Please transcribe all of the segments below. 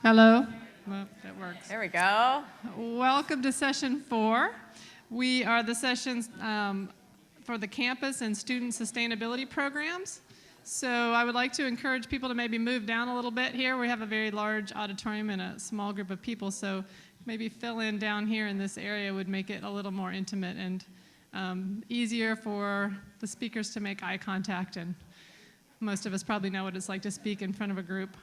Hello. Well, that works. There we go. Welcome to session 4. We are the sessions for the campus and student sustainability programs. So I would like to encourage people to maybe move down a little bit here. We have a very large auditorium and a small group of people, so maybe fill in down here in this area would make it a little more intimate and easier for the speakers to make eye contact, and most of us probably know what it's like to speak in front of a group.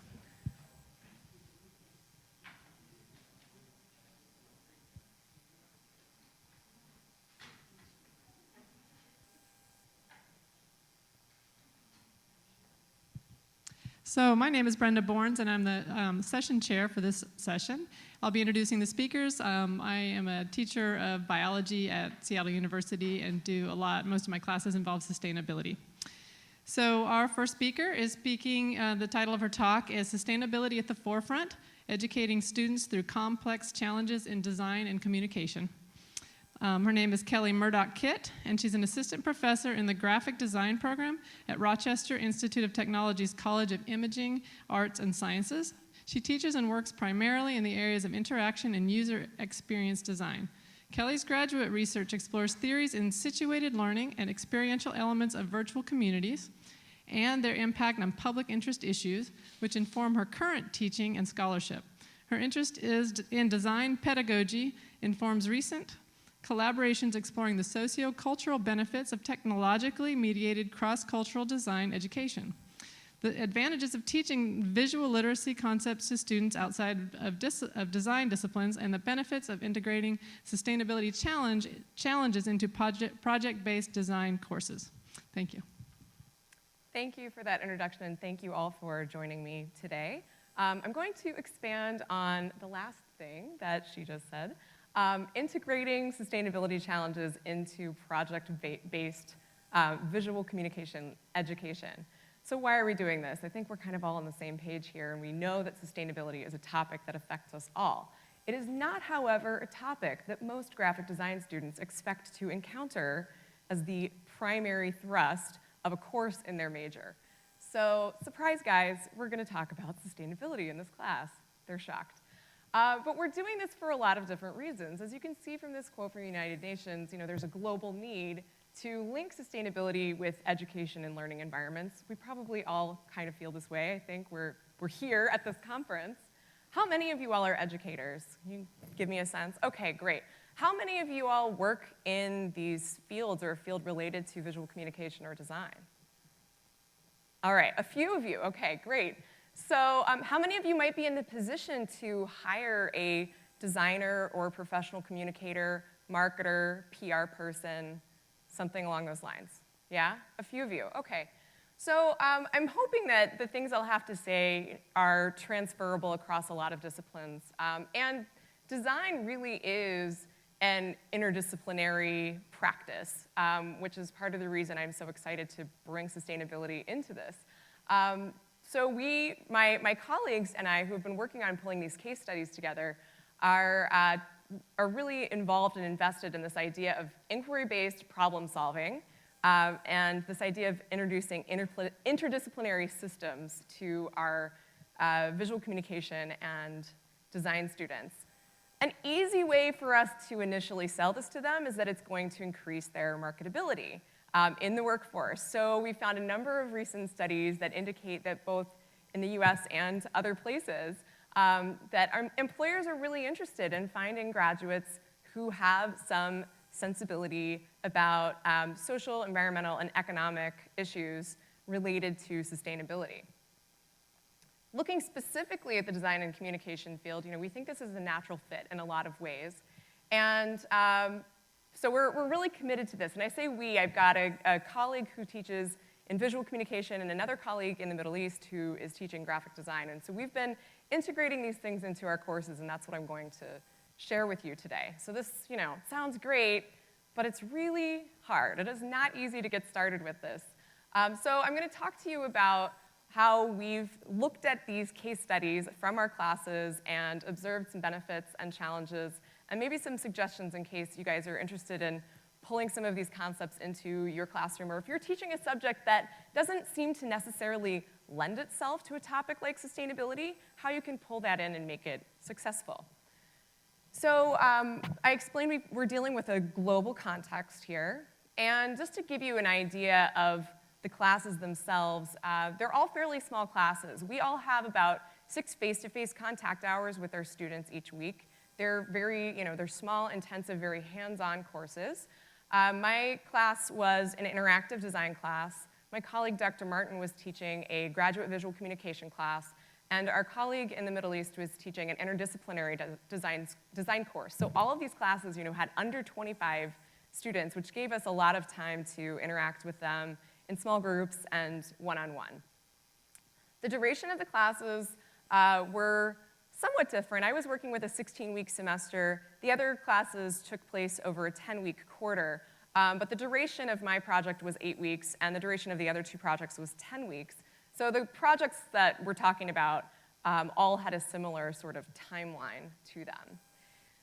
So my name is Brenda Borns, and I'm the session chair for this session. I'll be introducing the speakers. I am a teacher of biology at Seattle University and most of my classes involve sustainability. So our first speaker is speaking, the title of her talk is Sustainability at the Forefront, Educating Students Through Complex Challenges in Design and Communication. Her name is Kelly Murdoch-Kitt, and she's an assistant professor in the graphic design program at Rochester Institute of Technology's College of Imaging, Arts, and Sciences. She teaches and works primarily in the areas of interaction and user experience design. Kelly's graduate research explores theories in situated learning and experiential elements of virtual communities and their impact on public interest issues, which inform her current teaching and scholarship. Her interest is in design pedagogy, informs recent collaborations exploring the socio-cultural benefits of technologically mediated cross-cultural design education. The advantages of teaching visual literacy concepts to students outside of design disciplines and the benefits of integrating sustainability challenges into project-based design courses. Thank you. Thank you for that introduction, and thank you all for joining me today. I'm going to expand on the last thing that she just said. Integrating sustainability challenges into project-based visual communication education. So why are we doing this? I think we're kind of all on the same page here, and we know that sustainability is a topic that affects us all. It is not, however, a topic that most graphic design students expect to encounter as the primary thrust of a course in their major. So, surprise guys, we're gonna talk about sustainability in this class. They're shocked. But we're doing this for a lot of different reasons. As you can see from this quote from the United Nations, there's a global need to link sustainability with education and learning environments. We probably all kind of feel this way. I think we're here at this conference. How many of you all are educators? Can you give me a sense? Okay, great. How many of you all work in these fields or a field related to visual communication or design? All right, a few of you. Okay, great. So how many of you might be in the position to hire a designer or professional communicator, marketer, PR person, something along those lines? Yeah? A few of you. Okay. So I'm hoping that the things I'll have to say are transferable across a lot of disciplines. And design really is an interdisciplinary practice, which is part of the reason I'm so excited to bring sustainability into this. So my colleagues and I, who have been working on pulling these case studies together, are really involved and invested in this idea of inquiry-based problem solving and this idea of introducing interdisciplinary systems to our visual communication and design students. An easy way for us to initially sell this to them is that it's going to increase their marketability in the workforce. So we found a number of recent studies that indicate that both in the US and other places, that our employers are really interested in finding graduates who have some sensibility about social, environmental, and economic issues related to sustainability. Looking specifically at the design and communication field, we think this is a natural fit in a lot of ways. And so we're really committed to this. And I say we, I've got a colleague who teaches in visual communication and another colleague in the Middle East who is teaching graphic design. And so we've been integrating these things into our courses, and that's what I'm going to share with you today. So this, sounds great, but it's really hard. It is not easy to get started with this. So I'm going to talk to you about how we've looked at these case studies from our classes and observed some benefits and challenges, and maybe some suggestions in case you guys are interested in pulling some of these concepts into your classroom, or if you're teaching a subject that doesn't seem to necessarily lend itself to a topic like sustainability, how you can pull that in and make it successful. So I explained we're dealing with a global context here. And just to give you an idea of the classes themselves, they're all fairly small classes. We all have about 6 face-to-face contact hours with our students each week. They're they're small, intensive, very hands-on courses. My class was an interactive design class. My colleague, Dr. Martin, was teaching a graduate visual communication class, and our colleague in the Middle East was teaching an interdisciplinary design course. So all of these classes, had under 25 students, which gave us a lot of time to interact with them in small groups and one-on-one. The duration of the classes were somewhat different. I was working with a 16-week semester. The other classes took place over a 10-week quarter. But the duration of my project was 8 weeks, and the duration of the other 2 projects was 10 weeks. So the projects that we're talking about all had a similar sort of timeline to them.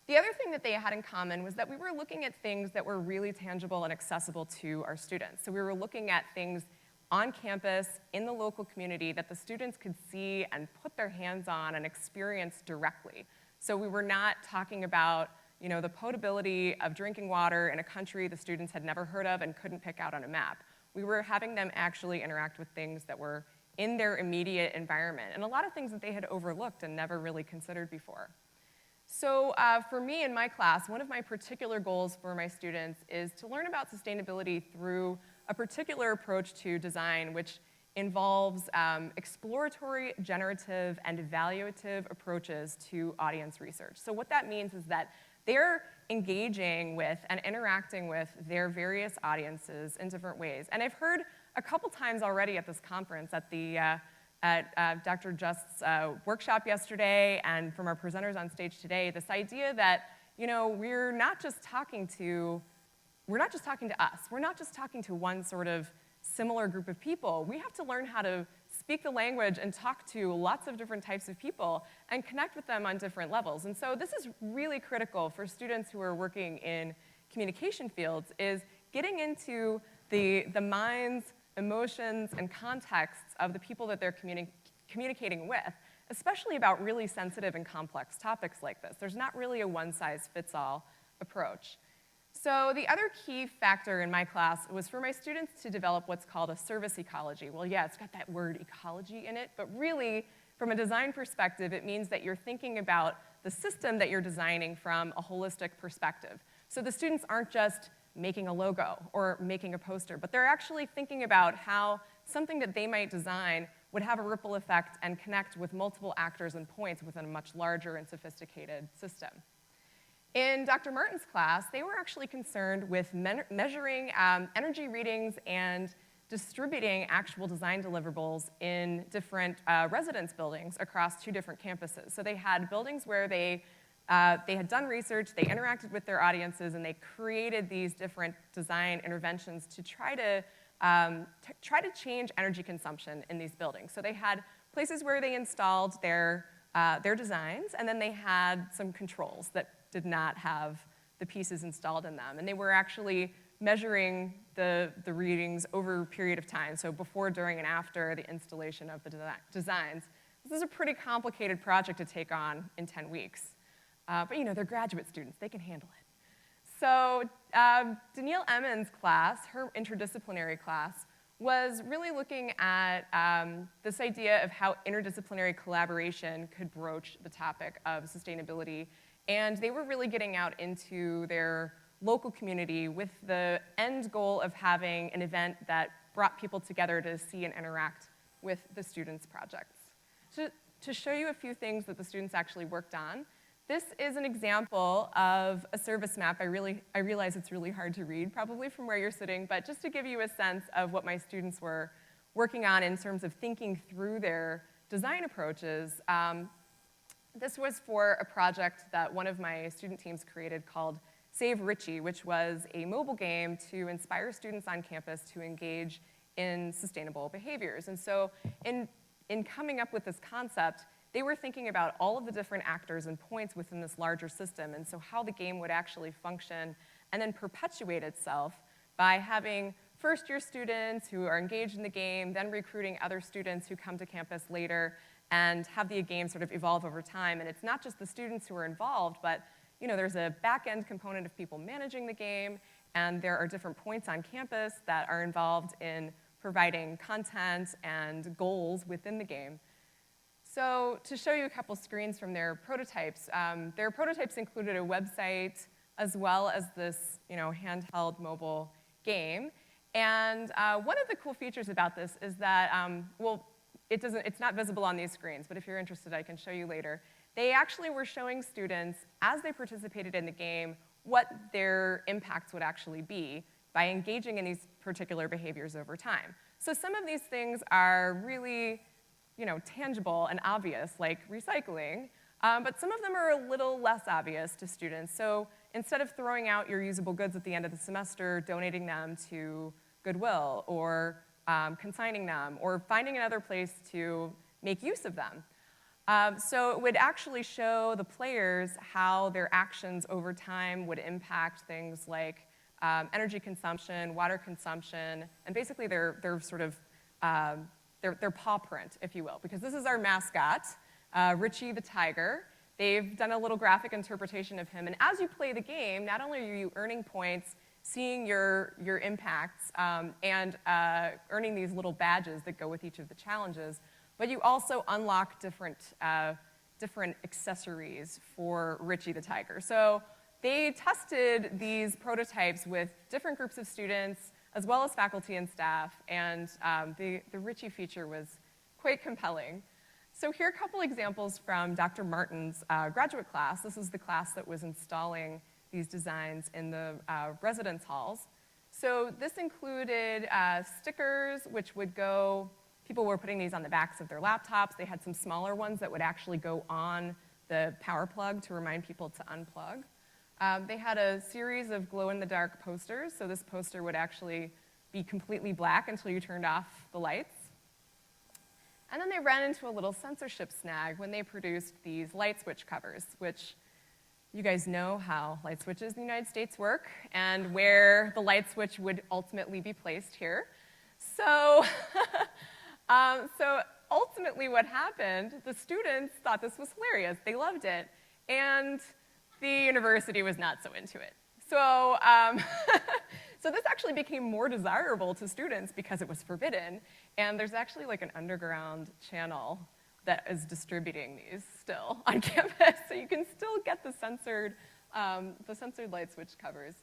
The other thing that they had in common was that we were looking at things that were really tangible and accessible to our students. So we were looking at things on campus, in the local community, that the students could see and put their hands on and experience directly. So we were not talking about the potability of drinking water in a country the students had never heard of and couldn't pick out on a map. We were having them actually interact with things that were in their immediate environment, and a lot of things that they had overlooked and never really considered before. So for me in my class, one of my particular goals for my students is to learn about sustainability through a particular approach to design, which involves exploratory, generative, and evaluative approaches to audience research. So what that means is that they're engaging with and interacting with their various audiences in different ways. And I've heard a couple times already at this conference, at Dr. Just's workshop yesterday, and from our presenters on stage today, this idea that we're not just talking to us. We're not just talking to one sort of similar group of people. We have to learn how to speak the language and talk to lots of different types of people and connect with them on different levels. And so this is really critical for students who are working in communication fields, is getting into the minds, emotions, and contexts of the people that they're communicating with, especially about really sensitive and complex topics like this. There's not really a one-size-fits-all approach. So the other key factor in my class was for my students to develop what's called a service ecology. Well, yeah, it's got that word ecology in it, but really, from a design perspective, it means that you're thinking about the system that you're designing from a holistic perspective. So the students aren't just making a logo or making a poster, but they're actually thinking about how something that they might design would have a ripple effect and connect with multiple actors and points within a much larger and sophisticated system. In Dr. Martin's class, they were actually concerned with measuring energy readings and distributing actual design deliverables in different residence buildings across 2 different campuses. So they had buildings where they had done research, they interacted with their audiences, and they created these different design interventions to try to change energy consumption in these buildings. So they had places where they installed their designs, and then they had some controls that did not have the pieces installed in them. And they were actually measuring the readings over a period of time, so before, during, and after the installation of the designs. This is a pretty complicated project to take on in 10 weeks. But they're graduate students, they can handle it. So Danielle Emmons' class, her interdisciplinary class, was really looking at this idea of how interdisciplinary collaboration could broach the topic of sustainability. And they were really getting out into their local community with the end goal of having an event that brought people together to see and interact with the students' projects. To show you a few things that the students actually worked on, this is an example of a service map. I realize it's really hard to read, probably from where you're sitting, but just to give you a sense of what my students were working on in terms of thinking through their design approaches. This was for a project that one of my student teams created called Save Richie, which was a mobile game to inspire students on campus to engage in sustainable behaviors. And so in coming up with this concept, they were thinking about all of the different actors and points within this larger system, and so how the game would actually function and then perpetuate itself by having first-year students who are engaged in the game, then recruiting other students who come to campus later, and have the game sort of evolve over time. And it's not just the students who are involved, but there's a back-end component of people managing the game, and there are different points on campus that are involved in providing content and goals within the game. So to show you a couple screens from their prototypes included a website as well as this handheld mobile game. And one of the cool features about this is that, it's not visible on these screens, but if you're interested, I can show you later. They actually were showing students, as they participated in the game, what their impacts would actually be by engaging in these particular behaviors over time. So some of these things are really tangible and obvious, like recycling, but some of them are a little less obvious to students. So instead of throwing out your usable goods at the end of the semester, donating them to Goodwill, or consigning them, or finding another place to make use of them. So it would actually show the players how their actions over time would impact things like energy consumption, water consumption, and basically their sort of their paw print, if you will, because this is our mascot, Richie the tiger. They've done a little graphic interpretation of him, and as you play the game, not only are you earning points, seeing your impacts, and earning these little badges that go with each of the challenges, but you also unlock different accessories for Richie the tiger. So they tested these prototypes with different groups of students, as well as faculty and staff, and the Richie feature was quite compelling. So here are a couple examples from Dr. Martin's graduate class. This is the class that was installing these designs in the residence halls. So this included stickers, which would go, people were putting these on the backs of their laptops. They had some smaller ones that would actually go on the power plug to remind people to unplug. They had a series of glow-in-the-dark posters, so this poster would actually be completely black until you turned off the lights. And then they ran into a little censorship snag when they produced these light switch covers, which you guys know how light switches in the United States work and where the light switch would ultimately be placed here. So, so ultimately what happened, the students thought this was hilarious. They loved it. And the university was not so into it. So, so this actually became more desirable to students because it was forbidden. And there's actually like an underground channel that is distributing these still on campus. So you can still get the censored light switch covers.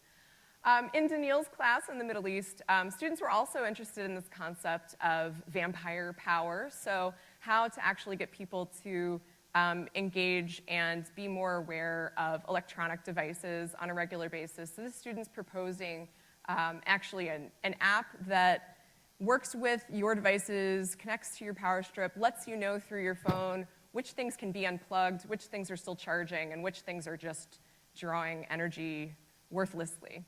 In Daniil's class in the Middle East, students were also interested in this concept of vampire power. So how to actually get people to engage and be more aware of electronic devices on a regular basis. So the students proposing actually an app that works with your devices, connects to your power strip, lets you know through your phone which things can be unplugged, which things are still charging, and which things are just drawing energy worthlessly.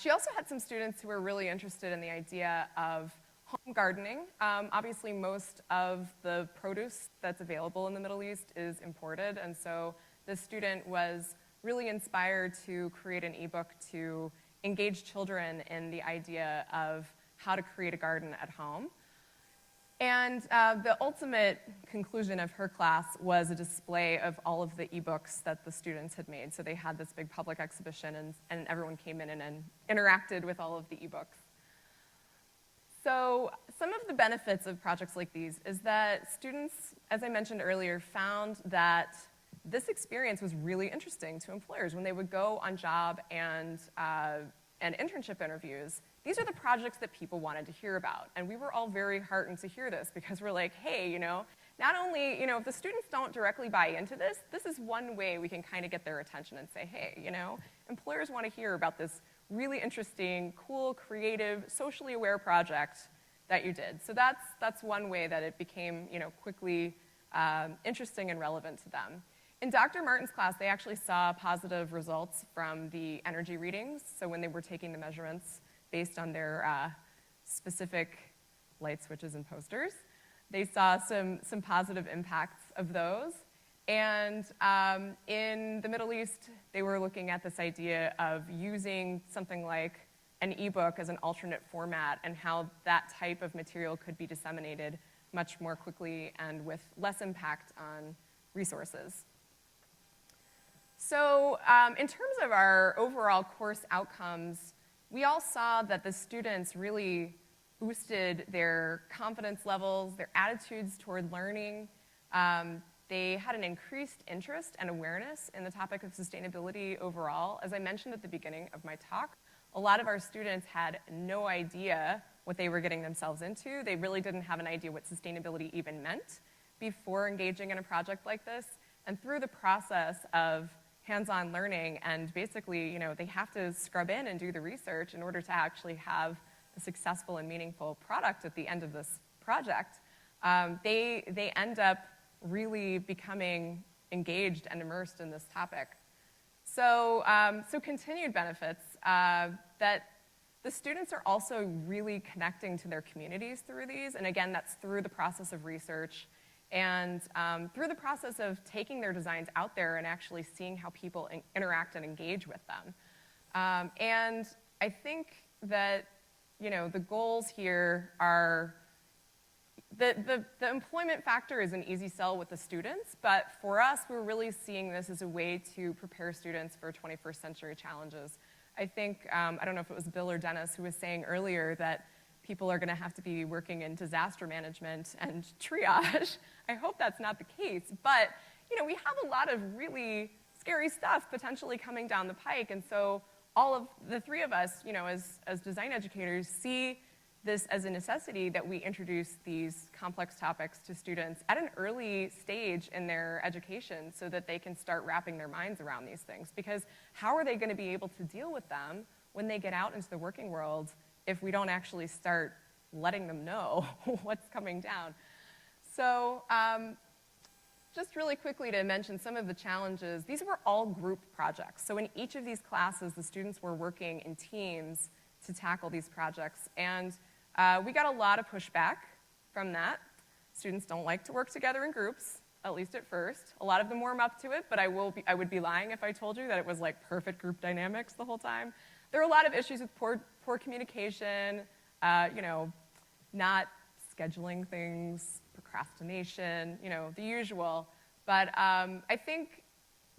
She also had some students who were really interested in the idea of home gardening. Obviously, most of the produce that's available in the Middle East is imported, and so this student was really inspired to create an ebook to engage children in the idea of how to create a garden at home. And the ultimate conclusion of her class was a display of all of the ebooks that the students had made. So they had this big public exhibition, and everyone came in and interacted with all of the ebooks. So some of the benefits of projects like these is that students, as I mentioned earlier, found that this experience was really interesting to employers. When they would go on job and internship interviews, these are the projects that people wanted to hear about. And we were all very heartened to hear this because we're like, hey, not only, if the students don't directly buy into this, this is one way we can kind of get their attention and say, hey, employers want to hear about this really interesting, cool, creative, socially aware project that you did. So that's one way that it became, quickly interesting and relevant to them. In Dr. Martin's class, they actually saw positive results from the energy readings. So when they were taking the measurements based on their specific light switches and posters, they saw some positive impacts of those. And in the Middle East, they were looking at this idea of using something like an ebook as an alternate format and how that type of material could be disseminated much more quickly and with less impact on resources. So in terms of our overall course outcomes, we all saw that the students really boosted their confidence levels, their attitudes toward learning. They had an increased interest and awareness in the topic of sustainability overall. As I mentioned at the beginning of my talk, a lot of our students had no idea what they were getting themselves into. They really didn't have an idea what sustainability even meant before engaging in a project like this. And through the process of hands-on learning, and basically, they have to scrub in and do the research in order to actually have a successful and meaningful product at the end of this project, they end up really becoming engaged and immersed in this topic. So continued benefits, that the students are also really connecting to their communities through these, and again, that's through the process of research and through the process of taking their designs out there and actually seeing how people interact and engage with them. And I think that, the goals here are, the employment factor is an easy sell with the students, but for us, we're really seeing this as a way to prepare students for 21st century challenges. I think, I don't know if it was Bill or Dennis who was saying earlier that people are going to have to be working in disaster management and triage. I hope that's not the case, but we have a lot of really scary stuff potentially coming down the pike, and so all of the three of us, as design educators, see this as a necessity that we introduce these complex topics to students at an early stage in their education so that they can start wrapping their minds around these things. Because how are they going to be able to deal with them when they get out into the working world if we don't actually start letting them know what's coming down? So just really quickly to mention some of the challenges, these were all group projects. So in each of these classes, the students were working in teams to tackle these projects. And we got a lot of pushback from that. Students don't like to work together in groups, at least at first. A lot of them warm up to it, but I would be lying if I told you that it was like perfect group dynamics the whole time. There are a lot of issues with poor communication, not scheduling things, procrastination, the usual. But I think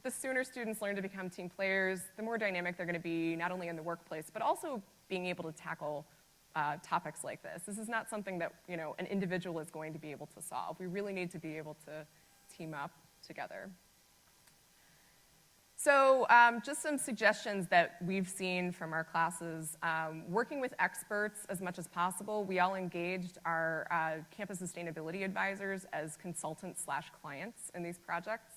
the sooner students learn to become team players, the more dynamic they're going to be, not only in the workplace, but also being able to tackle topics like this. This is not something that an individual is going to be able to solve. We really need to be able to team up together. So just some suggestions that we've seen from our classes. Working with experts as much as possible. We all engaged our campus sustainability advisors as consultants/clients in these projects.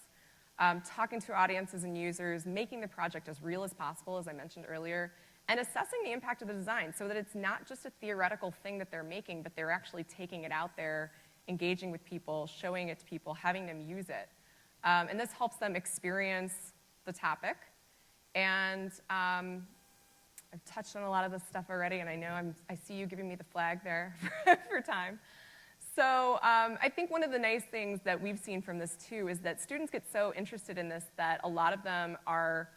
Talking to audiences and users, making the project as real as possible, as I mentioned earlier, and assessing the impact of the design so that it's not just a theoretical thing that they're making, but they're actually taking it out there, engaging with people, showing it to people, having them use it. And this helps them experience the topic. And I've touched on a lot of this stuff already, and I know I see you giving me the flag there for time. So I think one of the nice things that we've seen from this too is that students get so interested in this that a lot of them are,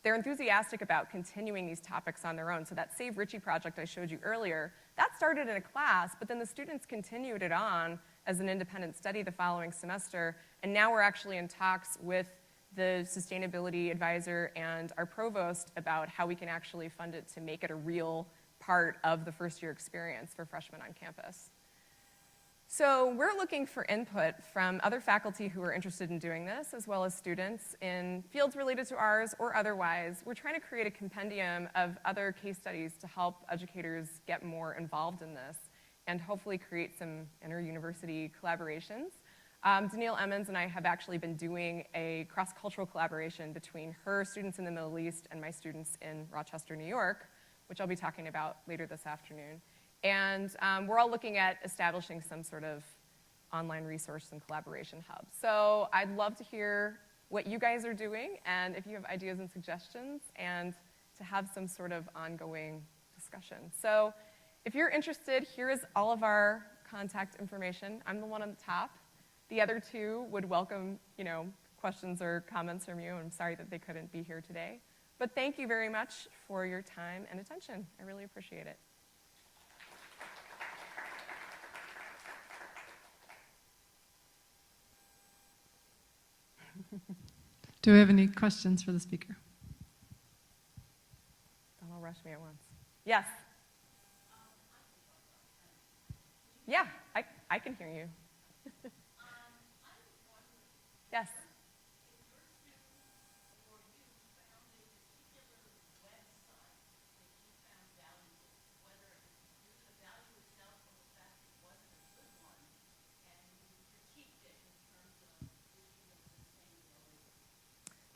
they're enthusiastic about continuing these topics on their own. So that Save Ritchie project I showed you earlier, that started in a class, but then the students continued it on as an independent study the following semester, and now we're actually in talks with the sustainability advisor and our provost about how we can actually fund it to make it a real part of the first year experience for freshmen on campus. So we're looking for input from other faculty who are interested in doing this, as well as students in fields related to ours or otherwise. We're trying to create a compendium of other case studies to help educators get more involved in this and hopefully create some inter-university collaborations. Danielle Emmons and I have actually been doing a cross-cultural collaboration between her students in the Middle East and my students in Rochester, New York, which I'll be talking about later this afternoon. And we're all looking at establishing some sort of online resource and collaboration hub. So I'd love to hear what you guys are doing and if you have ideas and suggestions and to have some sort of ongoing discussion. So if you're interested, here is all of our contact information. I'm the one on the top. The other two would welcome, questions or comments from you. I'm sorry that they couldn't be here today. But thank you very much for your time and attention. I really appreciate it. Do we have any questions for the speaker? Don't all rush me at once. Yes? Yeah, I can hear you. Yes?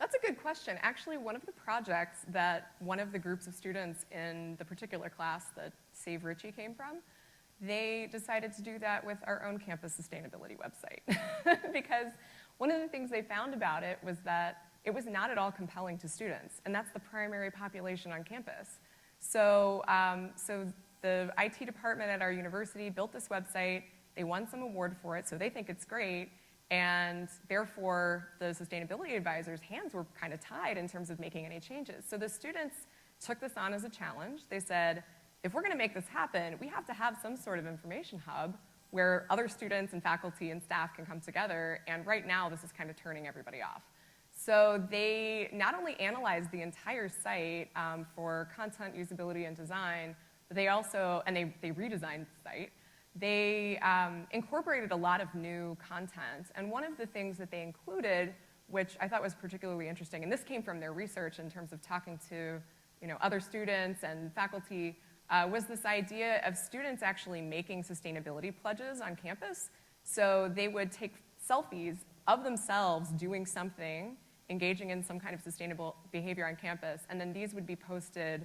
That's a good question. Actually, one of the projects that one of the groups of students in the particular class that Save Richie came from, they decided to do that with our own campus sustainability website. Because one of the things they found about it was that it was not at all compelling to students, and that's the primary population on campus. So, the IT department at our university built this website. They won some award for it, so they think it's great. And therefore, the sustainability advisor's hands were kind of tied in terms of making any changes. So the students took this on as a challenge. They said, if we're going to make this happen, we have to have some sort of information hub where other students and faculty and staff can come together. And right now, this is kind of turning everybody off. So they not only analyzed the entire site for content, usability, and design, but they also, and they redesigned the site. They incorporated a lot of new content, and one of the things that they included, which I thought was particularly interesting, and this came from their research in terms of talking to other students and faculty, was this idea of students actually making sustainability pledges on campus. So they would take selfies of themselves doing something, engaging in some kind of sustainable behavior on campus, and then these would be posted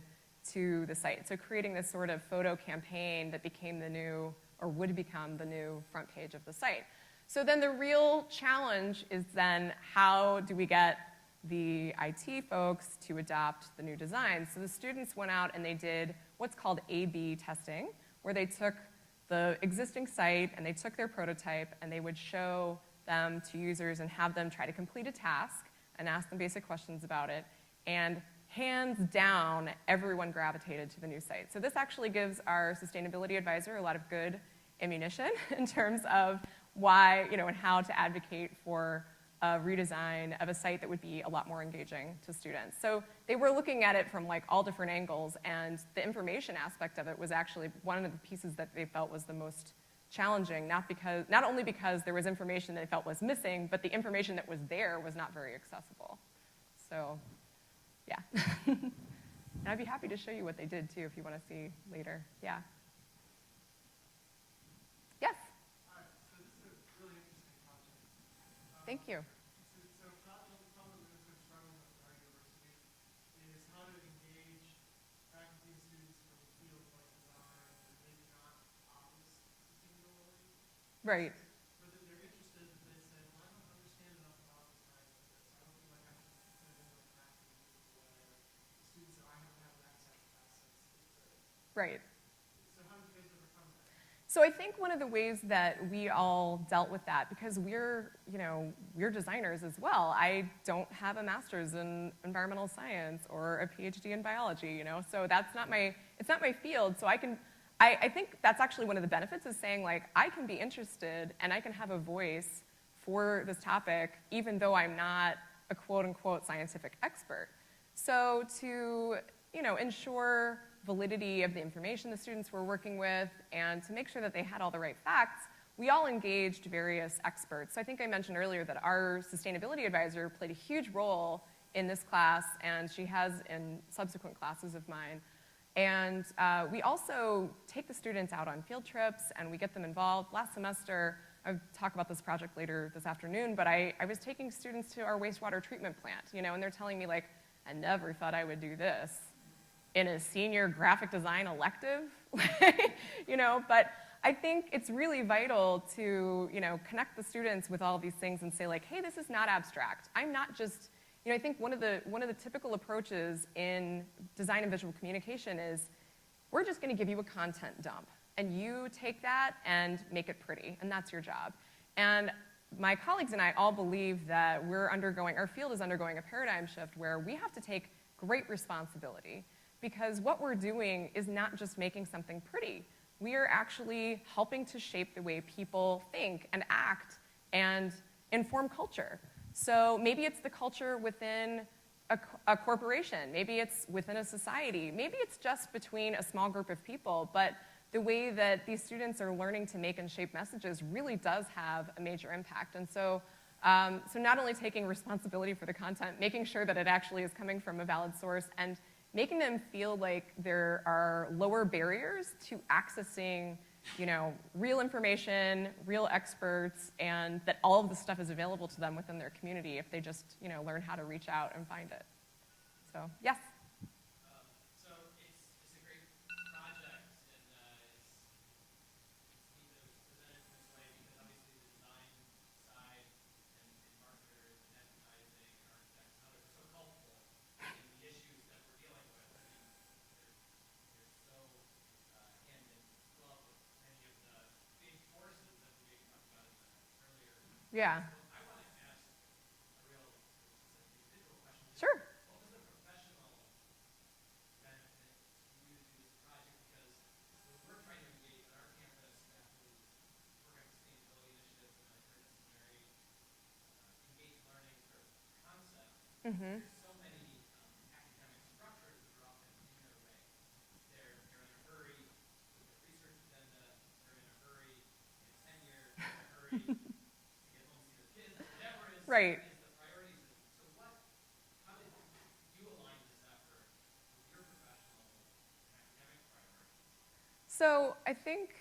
to the site. So creating this sort of photo campaign that became the new, or would become the new front page of the site. So then the real challenge is then how do we get the IT folks to adopt the new design? So the students went out and they did what's called A/B testing, where they took the existing site and they took their prototype and they would show them to users and have them try to complete a task and ask them basic questions about it. And hands down, everyone gravitated to the new site. So this actually gives our sustainability advisor a lot of good ammunition in terms of why, and how to advocate for a redesign of a site that would be a lot more engaging to students. So they were looking at it from like all different angles, and the information aspect of it was actually one of the pieces that they felt was the most challenging, not only because there was information they felt was missing, but the information that was there was not very accessible. So, yeah. And I'd be happy to show you what they did too if you want to see later. Yeah. Yes? Hi. So this is a really interesting project. Thank you. So problem that has been struggling with our university is how to engage faculty and students from fields like design and maybe not obvious sustainability. Right. But they're interested, but they say, well, I don't understand enough about the science of this. I don't feel like I can fit in my class in a meaningful way. The students that I haven't had access to that since 8th grade. Right. So how do you guys overcome that? So I think one of the ways that we all dealt with that, because we're designers as well. I don't have a master's in environmental science or a PhD in biology, so it's not my field. So I think that's actually one of the benefits is saying like, I can be interested and I can have a voice for this topic, even though I'm not a quote unquote scientific expert. So to, ensure validity of the information the students were working with and to make sure that they had all the right facts, we all engaged various experts. So I think I mentioned earlier that our sustainability advisor played a huge role in this class, and she has in subsequent classes of mine. And we also take the students out on field trips, and we get them involved. Last semester, I'll talk about this project later this afternoon, but I was taking students to our wastewater treatment plant, and they're telling me, like, I never thought I would do this in a senior graphic design elective, but I think it's really vital to, connect the students with all these things and say, like, hey, this is not abstract. I'm not just, I think one of the typical approaches in design and visual communication is, we're just gonna give you a content dump, and you take that and make it pretty, and that's your job. And my colleagues and I all believe that our field is undergoing a paradigm shift where we have to take great responsibility, because what we're doing is not just making something pretty. We are actually helping to shape the way people think and act and inform culture. So maybe it's the culture within a corporation, maybe it's within a society, maybe it's just between a small group of people, but the way that these students are learning to make and shape messages really does have a major impact. And so, so not only taking responsibility for the content, making sure that it actually is coming from a valid source, and making them feel like there are lower barriers to accessing, you know, real information, real experts, and that all of this stuff is available to them within their community if they just, you know, learn how to reach out and find it. So, yes? So it's a great project, and it's neat that it was presented in this way, because obviously the design side and marketers and advertising and architects and others are so helpful in the issues that we're dealing with. I mean, they're so hand in glove with many of the big forces that we talked about earlier. Yeah. So I want to ask a real specific individual question. Sure. What was the professional benefit to you to do this project? Because when we're trying to engage on our campus after we work on sustainability initiatives, and I heard some very engaged learning sort of concepts, there's so many academic structures that are often in their way. They're in a hurry with their research agenda, they're in a hurry in tenure, they're in a hurry to get home to their kids, whatever it is. Right. Is the priorities. So how did you align this effort with your professional and academic priorities? So I think,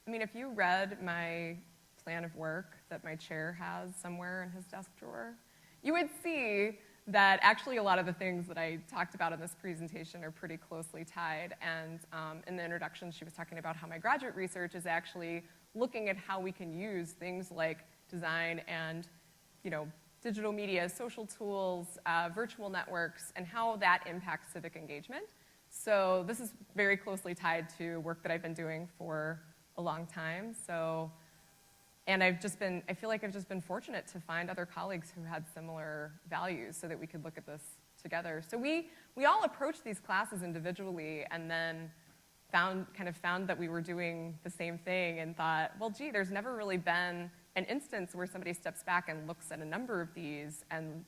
I mean, if you read my plan of work that my chair has somewhere in his desk drawer, you would see that actually a lot of the things that I talked about in this presentation are pretty closely tied. And in the introduction, she was talking about how my graduate research is actually looking at how we can use things like design and, you know, digital media, social tools, virtual networks, and how that impacts civic engagement. So this is very closely tied to work that I've been doing for a long time. So, and I feel like I've just been fortunate to find other colleagues who had similar values so that we could look at this together. So we all approached these classes individually, and then found that we were doing the same thing and thought, well, gee, there's never really been an instance where somebody steps back and looks at a number of these and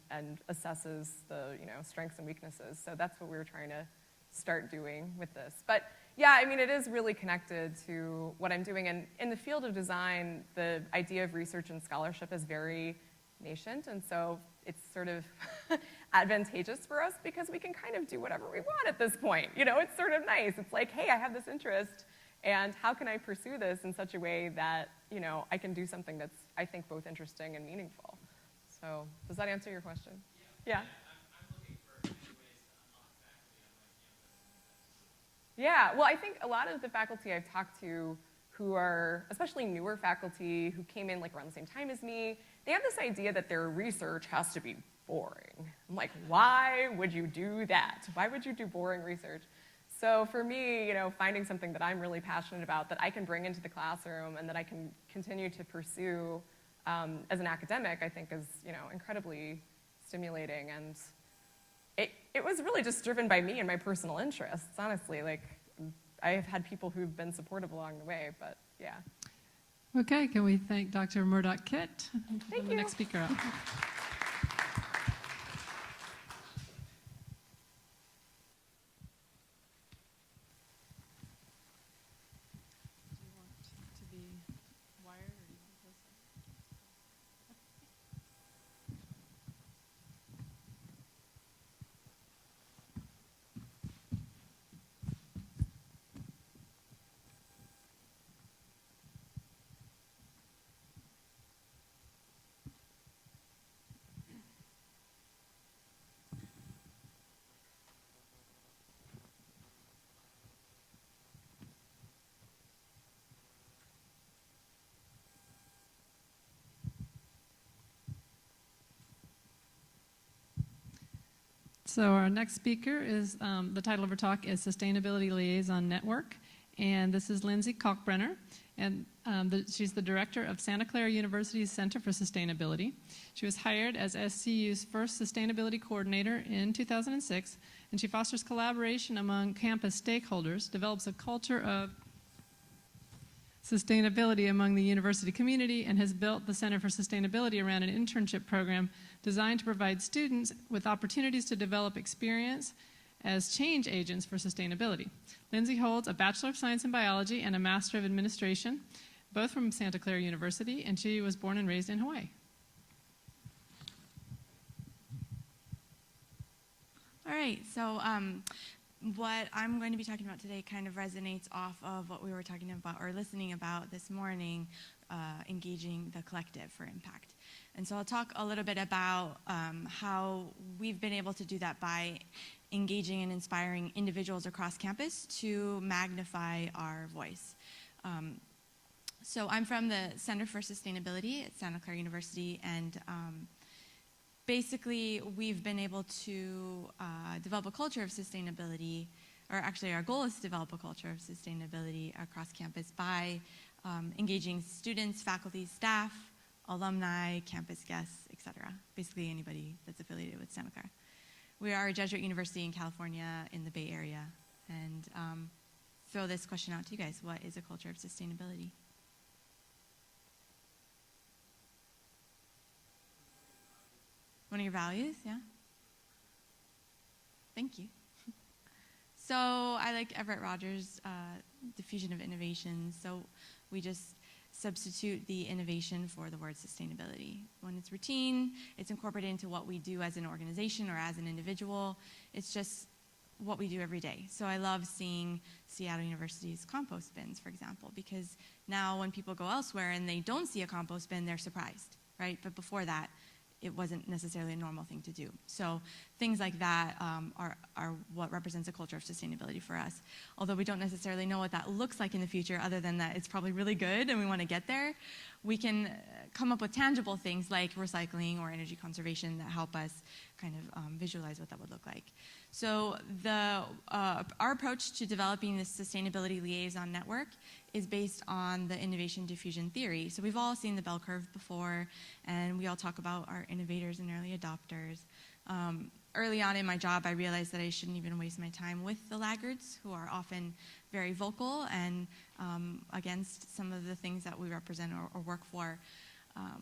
assesses the, you know, strengths and weaknesses. So that's what we were trying to start doing with this. But yeah, I mean, it is really connected to what I'm doing. And in the field of design, the idea of research and scholarship is very nascent, and so it's sort of advantageous for us because we can kind of do whatever we want at this point. You know, it's sort of nice. It's like, hey, I have this interest, and how can I pursue this in such a way that, you know, I can do something that's, I think, both interesting and meaningful. So does that answer your question? Yeah. I'm looking for new ways to unlock faculty on my campus. Yeah, well, I think a lot of the faculty I've talked to who are, especially newer faculty who came in like around the same time as me, they have this idea that their research has to be boring. I'm like, why would you do that? Why would you do boring research? So for me, you know, finding something that I'm really passionate about, that I can bring into the classroom and that I can continue to pursue as an academic, I think is, you know, incredibly stimulating. And it was really just driven by me and my personal interests, honestly. Like, I've had people who've been supportive along the way, but yeah. Okay, can we thank Dr. Murdoch-Kitt? Thank The you. next speaker up. So our next speaker is, the title of her talk is Sustainability Liaison Network, and this is Lindsey Kalkbrenner. And She's the director of Santa Clara University's Center for Sustainability. She was hired as SCU's first sustainability coordinator in 2006, and she fosters collaboration among campus stakeholders, develops a culture of sustainability among the university community, and has built the Center for Sustainability around an internship program designed to provide students with opportunities to develop experience as change agents for sustainability. Lindsey holds a Bachelor of Science in Biology and a Master of Administration, both from Santa Clara University, and she was born and raised in Hawaii. All right, so what I'm going to be talking about today kind of resonates off of what we were talking about or listening about this morning, engaging the collective for impact. And so I'll talk a little bit about how we've been able to do that by engaging and inspiring individuals across campus to magnify our voice. So I'm from the Center for Sustainability at Santa Clara University, and basically, we've been able to develop a culture of sustainability, or actually our goal is to develop a culture of sustainability across campus by engaging students, faculty, staff, alumni, campus guests, etc. Basically anybody that's affiliated with Santa Clara. We are a Jesuit university in California in the Bay Area, and throw this question out to you guys. What is a culture of sustainability? One of your values, yeah? Thank you. So I like Everett Rogers' diffusion of innovation. So we just substitute the innovation for the word sustainability. When it's routine, it's incorporated into what we do as an organization or as an individual. It's just what we do every day. So I love seeing Seattle University's compost bins, for example, because now when people go elsewhere and they don't see a compost bin, they're surprised, right? But before that, it wasn't necessarily a normal thing to do. So things like that are what represents a culture of sustainability for us. Although we don't necessarily know what that looks like in the future, other than that it's probably really good and we want to get there, we can come up with tangible things like recycling or energy conservation that help us kind of visualize what that would look like. So our approach to developing this sustainability liaison network is based on the innovation diffusion theory. So we've all seen the bell curve before, and we all talk about our innovators and early adopters. Early on in my job, I realized that I shouldn't even waste my time with the laggards, who are often very vocal and against some of the things that we represent or work for.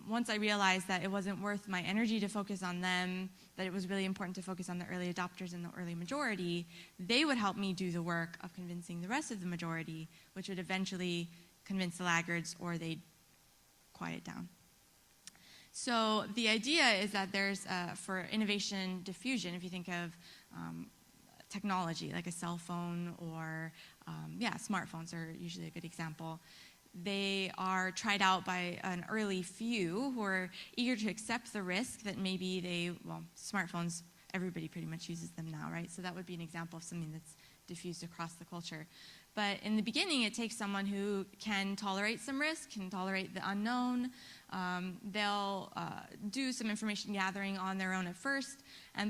Once I realized that it wasn't worth my energy to focus on them, that it was really important to focus on the early adopters and the early majority, they would help me do the work of convincing the rest of the majority, which would eventually convince the laggards, or they'd quiet down. So the idea is that there's, for innovation diffusion, if you think of technology, like a cell phone or, smartphones are usually a good example. They are tried out by an early few who are eager to accept the risk that maybe smartphones, everybody pretty much uses them now, right? So that would be an example of something that's diffused across the culture. But in the beginning, it takes someone who can tolerate some risk, can tolerate the unknown. They'll do some information gathering on their own at first,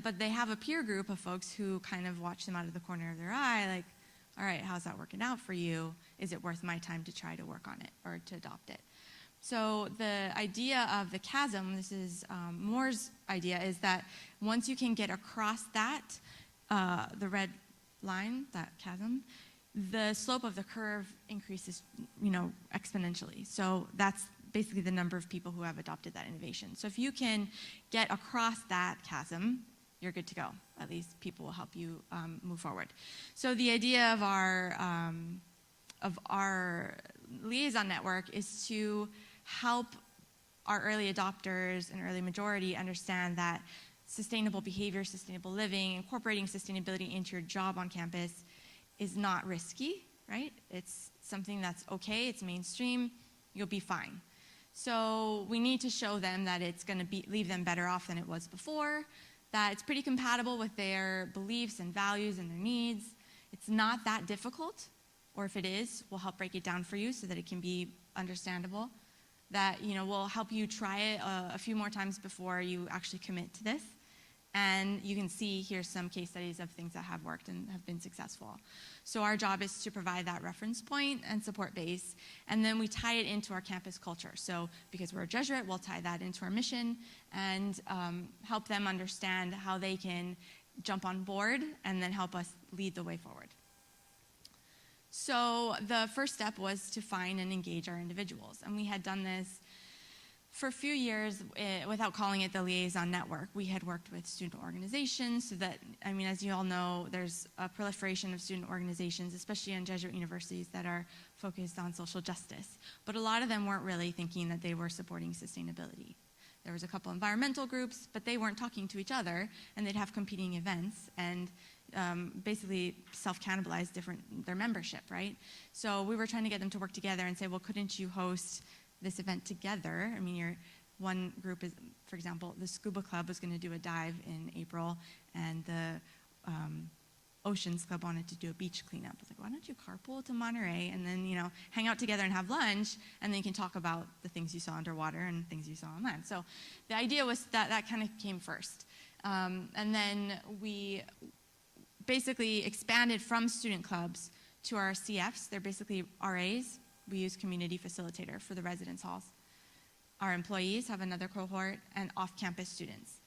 but they have a peer group of folks who kind of watch them out of the corner of their eye, like, all right, how's that working out for you? Is it worth my time to try to work on it or to adopt it? So the idea of the chasm, this is Moore's idea, is that once you can get across that, the red line, that chasm, the slope of the curve increases, exponentially. So that's basically the number of people who have adopted that innovation. So if you can get across that chasm, you're good to go. At least people will help you move forward. So the idea of our liaison network is to help our early adopters and early majority understand that sustainable behavior, sustainable living, incorporating sustainability into your job on campus is not risky, right? It's something that's okay, it's mainstream, you'll be fine. So we need to show them that it's going to leave them better off than it was before, that it's pretty compatible with their beliefs and values and their needs. It's not that difficult, or if it is, we'll help break it down for you so that it can be understandable. That, we'll help you try it a few more times before you actually commit to this. And you can see here some case studies of things that have worked and have been successful. So our job is to provide that reference point and support base, and then we tie it into our campus culture. So because we're a Jesuit, we'll tie that into our mission and help them understand how they can jump on board and then help us lead the way forward. So the first step was to find and engage our individuals, and we had done this for a few years without calling it the liaison network. We had worked with student organizations so that, I mean, as you all know, there's a proliferation of student organizations, especially in Jesuit universities, that are focused on social justice. But a lot of them weren't really thinking that they were supporting sustainability. There was a couple environmental groups, but they weren't talking to each other, and they'd have competing events and basically self-cannibalize their membership, right? So we were trying to get them to work together and say, well, couldn't you host this event together? I mean, one group is, for example, the scuba club was going to do a dive in April, and the Oceans Club wanted to do a beach cleanup. I was like, why don't you carpool to Monterey and then, hang out together and have lunch, and then you can talk about the things you saw underwater and things you saw on land. So the idea was that kind of came first. And then we basically expanded from student clubs to our CFs. They're basically RAs. We use community facilitator for the residence halls. Our employees have another cohort, and off-campus students.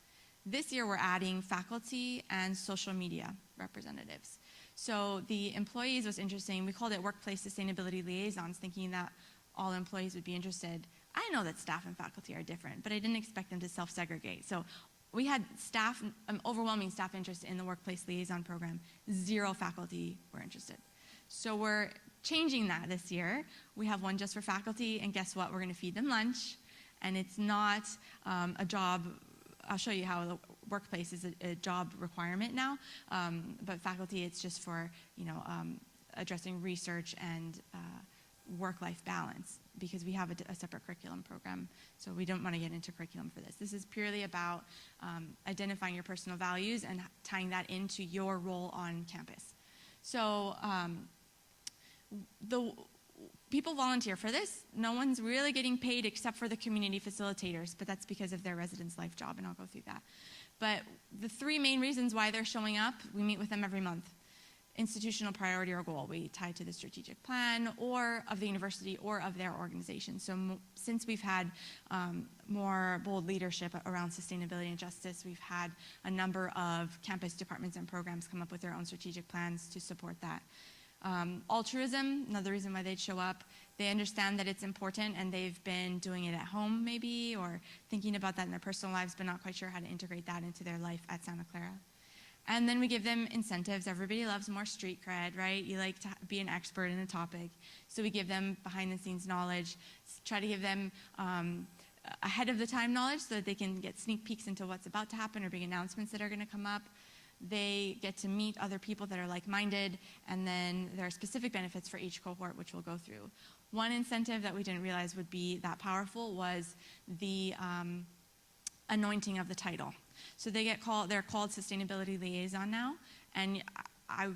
This year we're adding faculty and social media representatives. So the employees was interesting. We called it workplace sustainability liaisons, thinking that all employees would be interested. I know that staff and faculty are different, but I didn't expect them to self-segregate. So we had overwhelming staff interest in the workplace liaison program. 0 faculty were interested. So we're changing that this year. We have one just for faculty, and guess what? We're going to feed them lunch, and it's not a job. I'll show you how the workplace is a job requirement now, but faculty, it's just for addressing research and work-life balance, because we have a separate curriculum program, so we don't want to get into curriculum for this. This is purely about identifying your personal values and tying that into your role on campus. So the people volunteer for this. No one's really getting paid except for the community facilitators, but that's because of their residence life job, and I'll go through that. But the 3 main reasons why they're showing up, we meet with them every month. Institutional priority or goal, we tie to the strategic plan or of the university or of their organization. So since we've had more bold leadership around sustainability and justice, we've had a number of campus departments and programs come up with their own strategic plans to support that. Altruism, another reason why they'd show up. They understand that it's important, and they've been doing it at home maybe, or thinking about that in their personal lives, but not quite sure how to integrate that into their life at Santa Clara. And then we give them incentives. Everybody loves more street cred, right? You like to be an expert in a topic. So we give them behind-the-scenes knowledge, try to give them ahead of the time knowledge so that they can get sneak peeks into what's about to happen or big announcements that are going to come up. They get to meet other people that are like-minded, and then there are specific benefits for each cohort, which we'll go through. One incentive that we didn't realize would be that powerful was the anointing of the title. So they're called Sustainability Liaison now, and I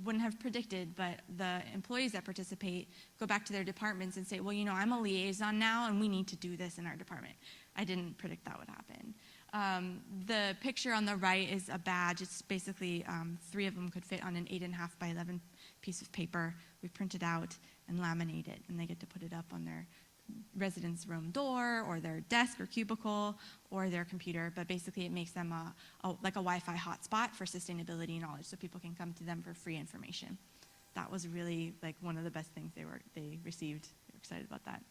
wouldn't have predicted, but the employees that participate go back to their departments and say, well, I'm a liaison now, and we need to do this in our department. I didn't predict that would happen. The picture on the right is a badge. It's basically 3 of them could fit on an 8.5 by 11 piece of paper. We print it out and laminate it, and they get to put it up on their residence room door or their desk or cubicle or their computer, but basically it makes them like a Wi-Fi hotspot for sustainability knowledge, so people can come to them for free information. That was really like one of the best things they received. They were excited about that.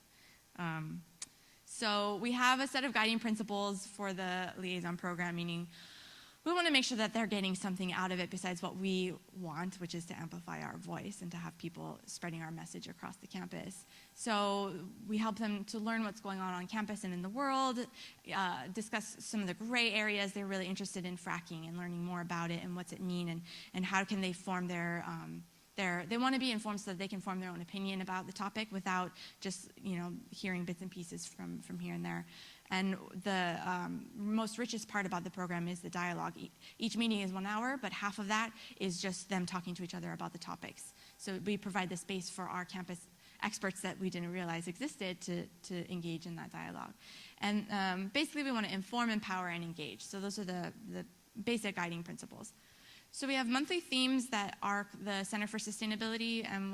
So we have a set of guiding principles for the liaison program, meaning we want to make sure that they're getting something out of it besides what we want, which is to amplify our voice and to have people spreading our message across the campus. So we help them to learn what's going on campus and in the world, discuss some of the gray areas. They're really interested in fracking and learning more about it and what's it mean, and how can they form they want to be informed so that they can form their own opinion about the topic without just hearing bits and pieces from here and there. And the most richest part about the program is the dialogue. Each meeting is 1 hour, but half of that is just them talking to each other about the topics. So we provide the space for our campus experts that we didn't realize existed to engage in that dialogue. And basically we want to inform, empower, and engage. So those are the basic guiding principles. So we have monthly themes that are the Center for Sustainability, and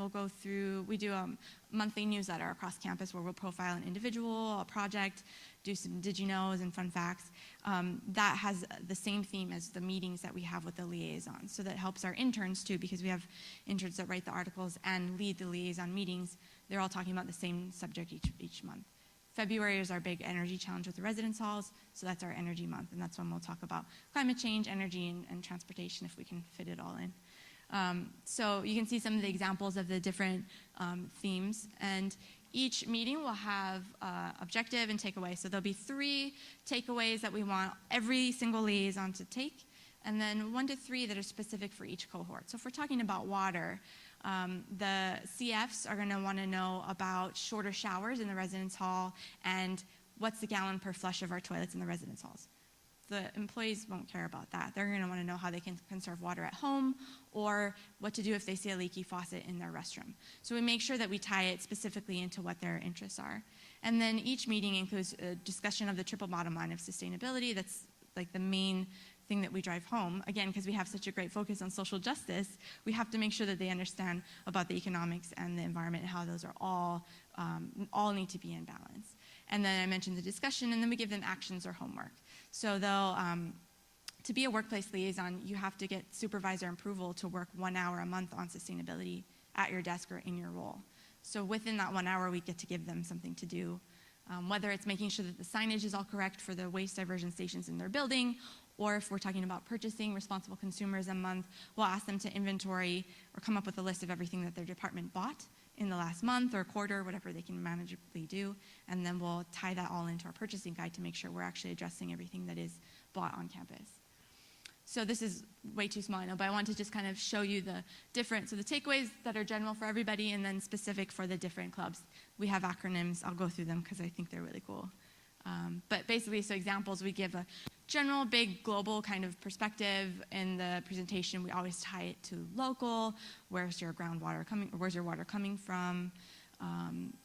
we do a monthly newsletter across campus where we'll profile an individual, a project, do some did you knows and fun facts. That has the same theme as the meetings that we have with the liaisons. So that helps our interns too, because we have interns that write the articles and lead the liaison meetings. They're all talking about the same subject each month. February is our big energy challenge with the residence halls, so that's our energy month, and that's when we'll talk about climate change, energy, and transportation if we can fit it all in. So you can see some of the examples of the different themes, and each meeting will have objective and takeaway. So there'll be 3 takeaways that we want every single liaison to take, and then 1 to 3 that are specific for each cohort. So if we're talking about water, the CFs are going to want to know about shorter showers in the residence hall and what's the gallon per flush of our toilets in the residence halls. The employees won't care about that. They're going to want to know how they can conserve water at home or what to do if they see a leaky faucet in their restroom. So we make sure that we tie it specifically into what their interests are. And then each meeting includes a discussion of the triple bottom line of sustainability. That's like the main thing that we drive home. Again, because we have such a great focus on social justice, we have to make sure that they understand about the economics and the environment and how those are all need to be in balance. And then I mentioned the discussion, and then we give them actions or homework. So they'll, to be a workplace liaison, you have to get supervisor approval to work 1 hour a month on sustainability at your desk or in your role. So within that 1 hour, we get to give them something to do, whether it's making sure that the signage is all correct for the waste diversion stations in their building, or if we're talking about purchasing responsible consumers a month, we'll ask them to inventory or come up with a list of everything that their department bought in the last month or quarter, whatever they can manageably do, and then we'll tie that all into our purchasing guide to make sure we're actually addressing everything that is bought on campus. So this is way too small, I know, but I want to just kind of show you the different, so the takeaways that are general for everybody and then specific for the different clubs. We have acronyms. I'll go through them because I think they're really cool. But basically, so examples, we give a general, big, global kind of perspective. In the presentation, we always tie it to local. Where's your groundwater coming, or where's your water coming from?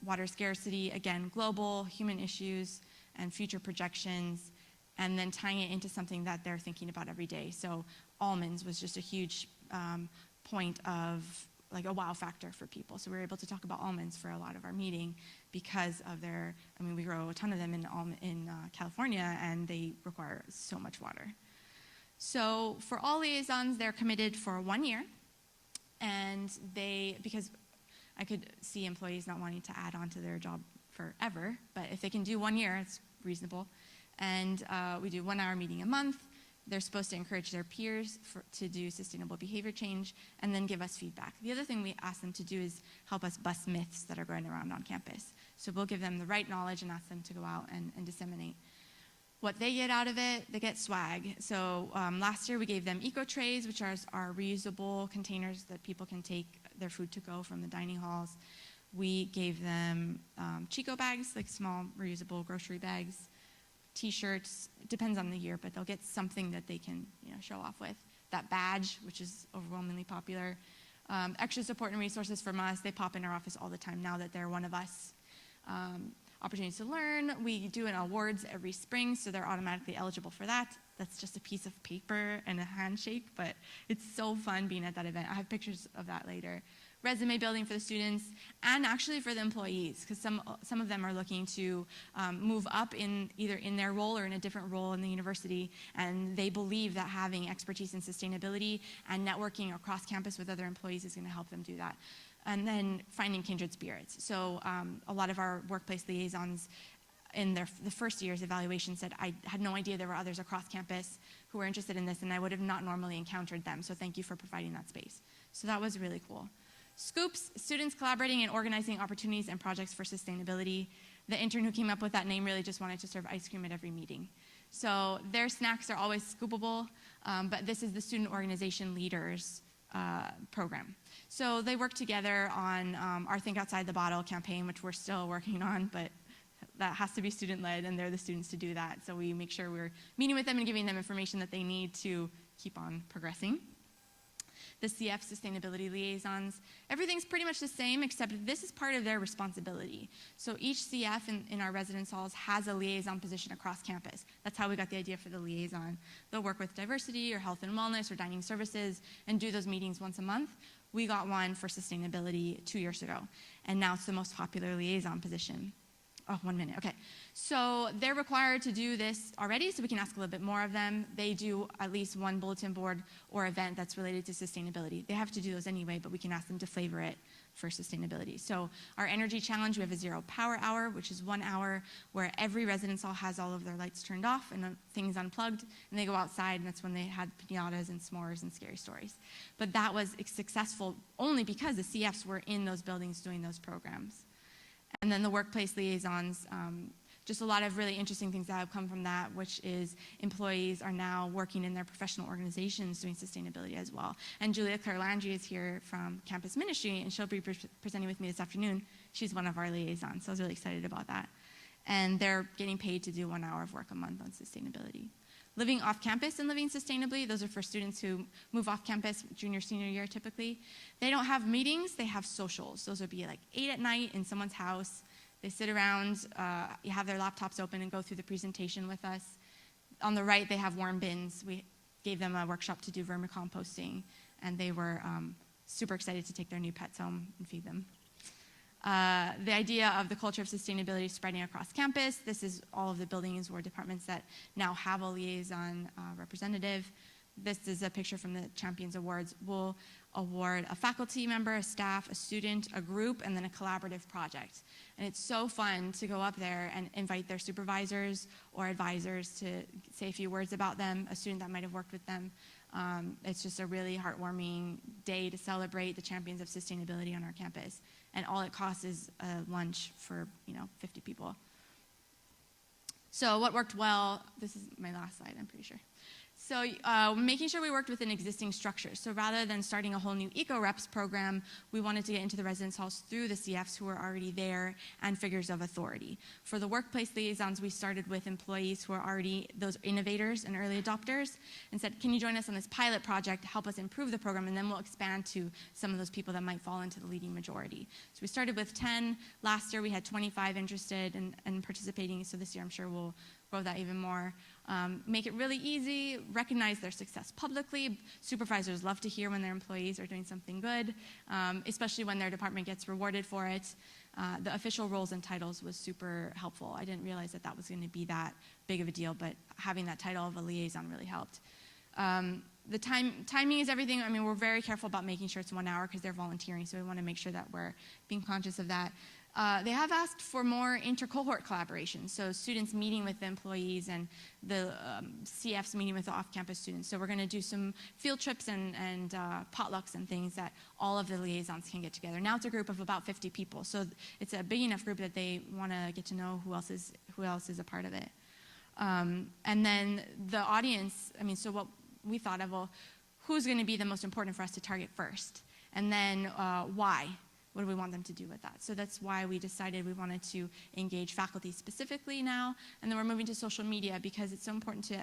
Water scarcity, again, global, human issues, and future projections, and then tying it into something that they're thinking about every day. So almonds was just a huge point of like a wow factor for people. So we were able to talk about almonds for a lot of our meeting because of their, I mean, we grow a ton of them in California, and they require so much water. So for all liaisons, they're committed for 1 year, and because I could see employees not wanting to add on to their job forever, but if they can do 1 year, it's reasonable. And we do 1 hour meeting a month. They're supposed to encourage their peers to do sustainable behavior change and then give us feedback. The other thing we ask them to do is help us bust myths that are going around on campus. So we'll give them the right knowledge and ask them to go out and disseminate. What they get out of it, they get swag. So last year we gave them eco trays, which are our reusable containers that people can take their food to go from the dining halls. We gave them Chico bags, like small reusable grocery bags. T-shirts, it depends on the year, but they'll get something that they can show off with. That badge, which is overwhelmingly popular. Extra support and resources from us. They pop in our office all the time now that they're one of us. Opportunities to learn. We do an awards every spring, so they're automatically eligible for that. That's just a piece of paper and a handshake, but it's so fun being at that event. I have pictures of that later. Resume building for the students and actually for the employees, because some of them are looking to move up either in their role or in a different role in the university, and they believe that having expertise in sustainability and networking across campus with other employees is going to help them do that. And then finding kindred spirits. So a lot of our workplace liaisons in the first year's evaluation said, I had no idea there were others across campus who were interested in this, and I would have not normally encountered them, so thank you for providing that space. So that was really cool. Scoops, students collaborating and organizing opportunities and projects for sustainability. The intern who came up with that name really just wanted to serve ice cream at every meeting. So their snacks are always scoopable, but this is the student organization leaders program. So they work together on our Think Outside the Bottle campaign, which we're still working on, but that has to be student-led, and they're the students to do that. So we make sure we're meeting with them and giving them information that they need to keep on progressing. the CF sustainability liaisons. Everything's pretty much the same, except this is part of their responsibility. So each CF in our residence halls has a liaison position across campus. That's how we got the idea for the liaison. They'll work with diversity or health and wellness or dining services and do those meetings once a month. We got one for sustainability 2 years ago, and now it's the most popular liaison position. Oh, 1 minute, okay. So they're required to do this already, so we can ask a little bit more of them. They do at least one bulletin board or event that's related to sustainability. They have to do those anyway, but we can ask them to flavor it for sustainability. So our energy challenge, we have a 0 power hour, which is 1 hour where every residence hall has all of their lights turned off and things unplugged, and they go outside, and that's when they had piñatas and s'mores and scary stories. But that was successful only because the CFs were in those buildings doing those programs. And then the workplace liaisons, just a lot of really interesting things that have come from that, which is employees are now working in their professional organizations doing sustainability as well. And Julia Claire Landry is here from Campus Ministry, and she'll be presenting with me this afternoon. She's one of our liaisons, so I was really excited about that. And they're getting paid to do 1 hour of work a month on sustainability. Living off campus and living sustainably, those are for students who move off campus junior, senior year typically. They don't have meetings, they have socials. Those would be like 8 at night in someone's house. They sit around, you have their laptops open and go through the presentation with us. On the right, they have worm bins. We gave them a workshop to do vermicomposting, and they were super excited to take their new pets home and feed them. The idea of the culture of sustainability spreading across campus. This is all of the buildings or departments that now have a liaison representative. This is a picture from the Champions Awards. We'll award a faculty member, a staff, a student, a group, and then a collaborative project. And it's so fun to go up there and invite their supervisors or advisors to say a few words about them, a student that might have worked with them. It's just a really heartwarming day to celebrate the champions of sustainability on our campus. And all it costs is a lunch for 50 people. So what worked well, this is my last slide, I'm pretty sure. So making sure we worked within existing structures. So rather than starting a whole new eco-reps program, we wanted to get into the residence halls through the CFs who were already there and figures of authority. For the workplace liaisons, we started with employees who are already those innovators and early adopters and said, can you join us on this pilot project to help us improve the program, and then we'll expand to some of those people that might fall into the leading majority. So we started with 10. Last year we had 25 interested and participating, so this year I'm sure we'll grow that even more. Make it really easy, recognize their success publicly. Supervisors love to hear when their employees are doing something good, especially when their department gets rewarded for it. The official roles and titles was super helpful. I didn't realize that was going to be that big of a deal, but having that title of a liaison really helped. The timing is everything. I mean, we're very careful about making sure it's 1 hour because they're volunteering, so we want to make sure that we're being conscious of that. They have asked for more inter-cohort collaboration, so students meeting with the employees and the CFs meeting with the off-campus students. So we're going to do some field trips and potlucks and things that all of the liaisons can get together. Now it's a group of about 50 people, so it's a big enough group that they want to get to know who else is a part of it. And then the audience, I mean, so what we thought of, well, who's going to be the most important for us to target first? And then why? What do we want them to do with that? So that's why we decided we wanted to engage faculty specifically now, and then we're moving to social media because it's so important to,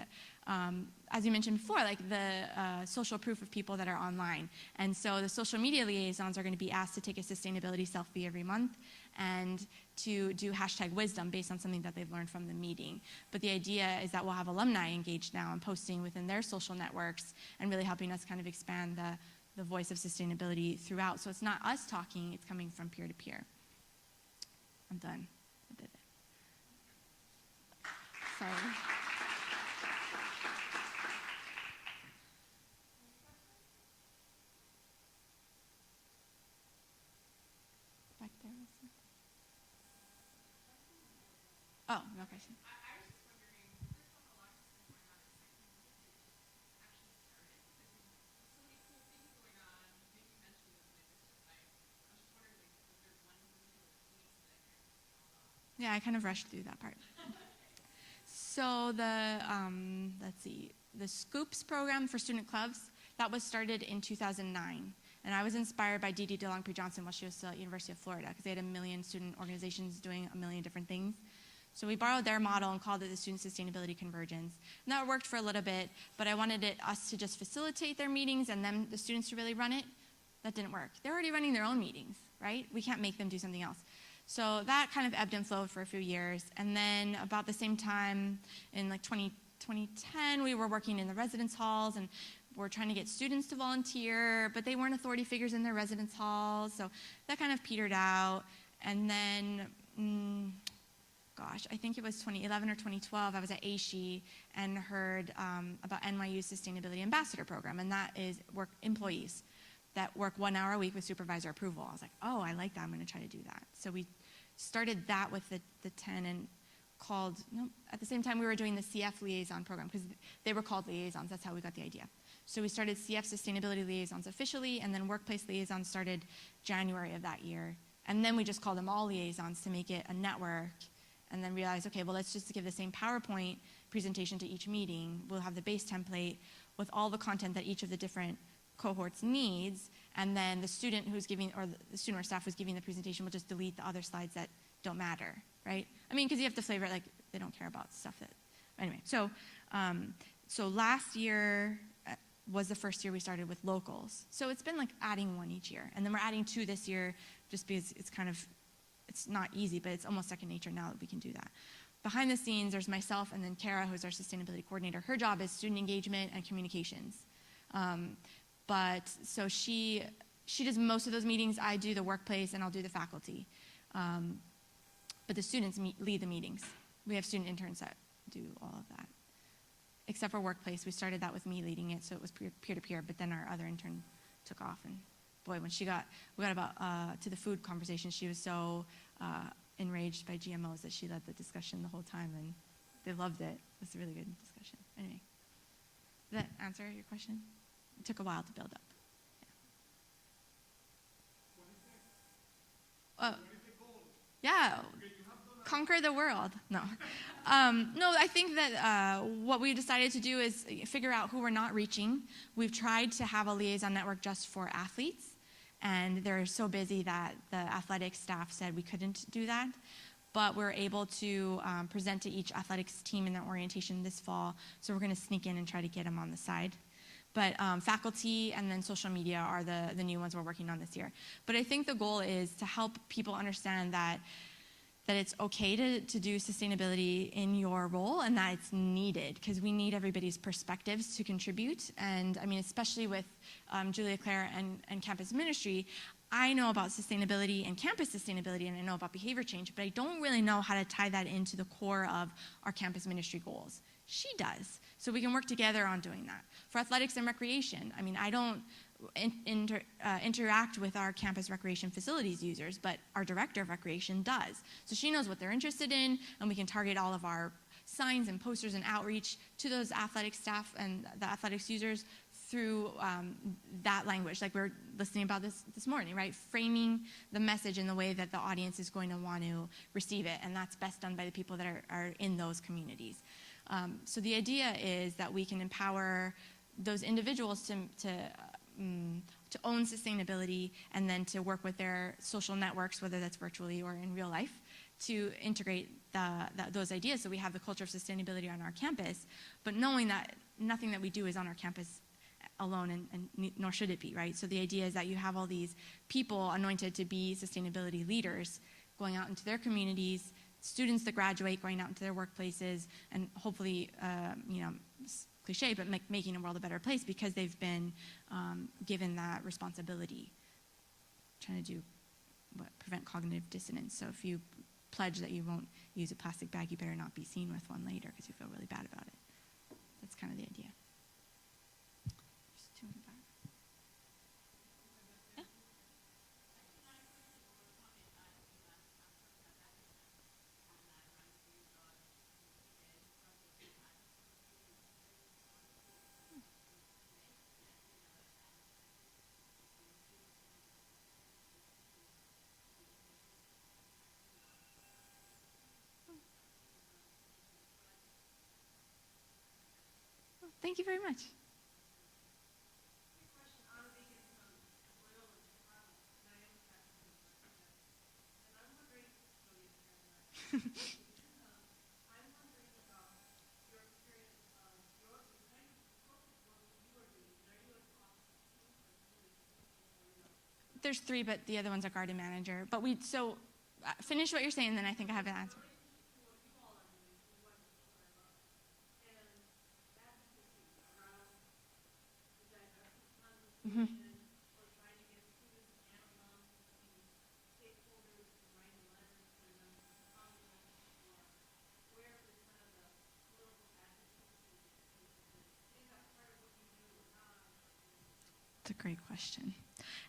as you mentioned before, like the social proof of people that are online. And so the social media liaisons are going to be asked to take a sustainability selfie every month and to do #wisdom based on something that they've learned from the meeting. But the idea is that we'll have alumni engaged now and posting within their social networks and really helping us kind of expand the voice of sustainability throughout. So it's not us talking, it's coming from peer to peer. I'm done. I did it. Sorry. Back there, Wilson. Oh, no question. Yeah, I kind of rushed through that part. So the, let's see, the Scoops program for student clubs, that was started in 2009. And I was inspired by Dee Dee DeLongpre Johnson while she was still at University of Florida because they had 1 million student organizations doing 1 million different things. So we borrowed their model and called it the Student Sustainability Convergence. And that worked for a little bit, but I wanted us to just facilitate their meetings and then the students to really run it. That didn't work. They're already running their own meetings, right? We can't make them do something else. So that kind of ebbed and flowed for a few years. And then about the same time, in like 2010, we were working in the residence halls, and we're trying to get students to volunteer, but they weren't authority figures in their residence halls. So that kind of petered out. And then, I think it was 2011 or 2012, I was at ASHE and heard about NYU's Sustainability Ambassador Program, and that is employees that work 1 hour a week with supervisor approval. I was like, oh, I like that, I'm gonna try to do that. So we started that with the 10 and at the same time we were doing the CF liaison program because they were called liaisons, that's how we got the idea. So we started CF Sustainability Liaisons officially, and then Workplace Liaisons started January of that year. And then we just called them all liaisons to make it a network, and then realized, okay, well, let's just give the same PowerPoint presentation to each meeting. We'll have the base template with all the content that each of the different cohorts needs, and then the student who's giving, or the student or staff who's giving the presentation will just delete the other slides that don't matter, right? I mean, because you have to flavor it like they don't care about stuff that, anyway. So last year was the first year we started with locals. So it's been like adding one each year, and then we're adding 2 this year just because it's not easy, but it's almost second nature now that we can do that. Behind the scenes, there's myself and then Kara, who's our sustainability coordinator. Her job is student engagement and communications. So she does most of those meetings. I do the workplace and I'll do the faculty. But the students lead the meetings. We have student interns that do all of that. Except for workplace, we started that with me leading it, so it was peer-to-peer, but then our other intern took off, and boy, when we got about to the food conversation, she was so enraged by GMOs that she led the discussion the whole time, and they loved it. It was a really good discussion. Anyway, does that answer your question? It took a while to build up. Yeah. Conquer the world. No. No, I think that what we decided to do is figure out who we're not reaching. We've tried to have a liaison network just for athletes, and they're so busy that the athletics staff said we couldn't do that. But we're able to present to each athletics team in their orientation this fall, so we're going to sneak in and try to get them on the side. But faculty and then social media are the new ones we're working on this year. But I think the goal is to help people understand that it's okay to do sustainability in your role, and that it's needed, because we need everybody's perspectives to contribute. And I mean, especially with Julia Claire and campus ministry, I know about sustainability and campus sustainability, and I know about behavior change, but I don't really know how to tie that into the core of our campus ministry goals. She does, so we can work together on doing that. For athletics and recreation, I mean, I don't interact with our campus recreation facilities users, but our director of recreation does. So she knows what they're interested in, and we can target all of our signs and posters and outreach to those athletic staff and the athletics users through that language, like we're listening about this morning, right? Framing the message in the way that the audience is going to want to receive it, and that's best done by the people that are in those communities. So the idea is that we can empower those individuals to own sustainability, and then to work with their social networks, whether that's virtually or in real life, to integrate those ideas. So we have the culture of sustainability on our campus, but knowing that nothing that we do is on our campus alone, and nor should it be, right? So the idea is that you have all these people anointed to be sustainability leaders going out into their communities, students that graduate going out into their workplaces, and hopefully, cliche, but making the world a better place because they've been given that responsibility. Trying to do prevent cognitive dissonance. So if you pledge that you won't use a plastic bag, you better not be seen with one later because you feel really bad about it. That's kind of the idea. There's 2 in the back. Yeah. Thank you very much. there's 3, but the other one's a garden manager. But finish what you're saying, then I think I have an answer. Mm-hmm. That's a great question.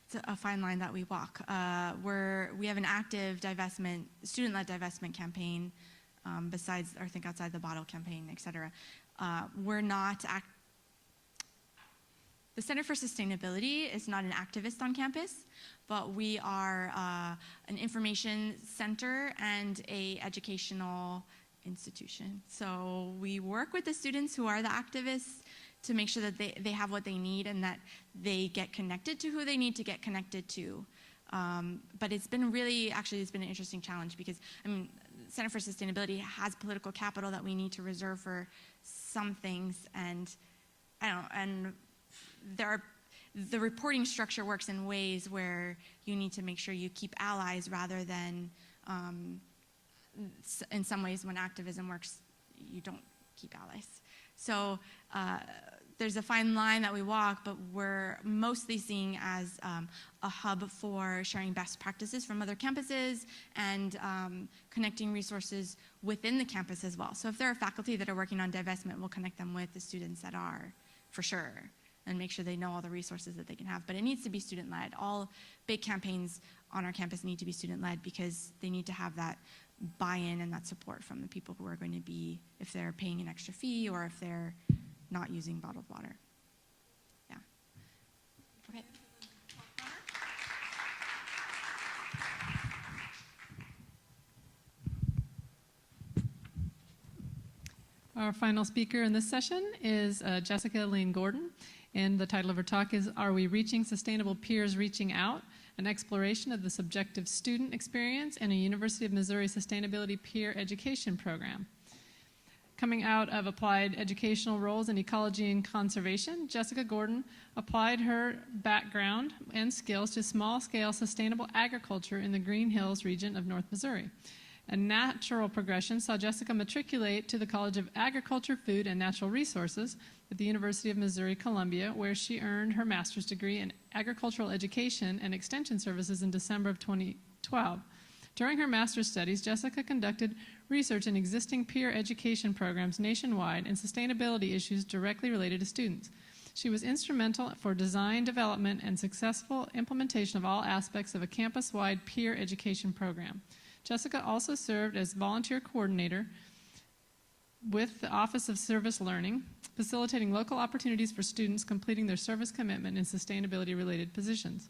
It's a fine line that we walk. We have an active student-led divestment campaign, besides, or I think outside the bottle campaign, et cetera. We're not the Center for Sustainability is not an activist on campus, but we are an information center and a educational institution. So we work with the students who are the activists to make sure that they have what they need and that they get connected to who they need to get connected to. But it's been it's been an interesting challenge because, Center for Sustainability has political capital that we need to reserve for some things, and the reporting structure works in ways where you need to make sure you keep allies rather than, in some ways when activism works, you don't keep allies. So there's a fine line that we walk, but we're mostly seeing as a hub for sharing best practices from other campuses and connecting resources within the campus as well. So if there are faculty that are working on divestment, we'll connect them with the students that are, for sure, and make sure they know all the resources that they can have. But it needs to be student-led. All big campaigns on our campus need to be student-led because they need to have that buy-in and that support from the people who are going to be, if they're paying an extra fee or if they're not using bottled water. Yeah. Okay. Our final speaker in this session is Jessica Lane Gordon, and the title of her talk is Are We Reaching Sustainable Peers Reaching Out? An exploration of the subjective student experience in a University of Missouri Sustainability Peer Education Program. Coming out of applied educational roles in ecology and conservation, Jessica Gordon applied her background and skills to small-scale sustainable agriculture in the Green Hills region of North Missouri. A natural progression saw Jessica matriculate to the College of Agriculture, Food, and Natural Resources at the University of Missouri-Columbia, where she earned her master's degree in agricultural education and extension services in December of 2012. During her master's studies, Jessica conducted research in existing peer education programs nationwide and sustainability issues directly related to students. She was instrumental for design, development, and successful implementation of all aspects of a campus-wide peer education program. Jessica also served as volunteer coordinator with the Office of Service Learning, facilitating local opportunities for students completing their service commitment in sustainability-related positions.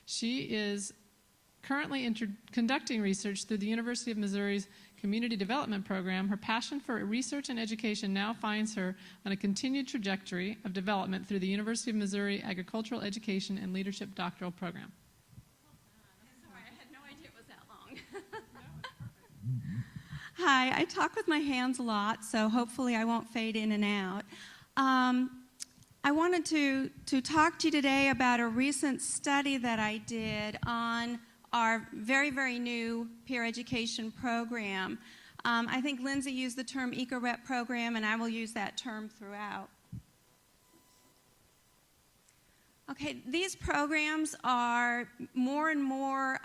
She is currently conducting research through the University of Missouri's Community Development Program. Her passion for research and education now finds her on a continued trajectory of development through the University of Missouri Agricultural Education and Leadership Doctoral Program. Sorry, I had no idea it was that long. Hi, I talk with my hands a lot, so hopefully I won't fade in and out. I wanted to talk to you today about a recent study that I did on our very, very new peer education program. I think Lindsey used the term Eco-Rep program, and I will use that term throughout. Okay, these programs are more and more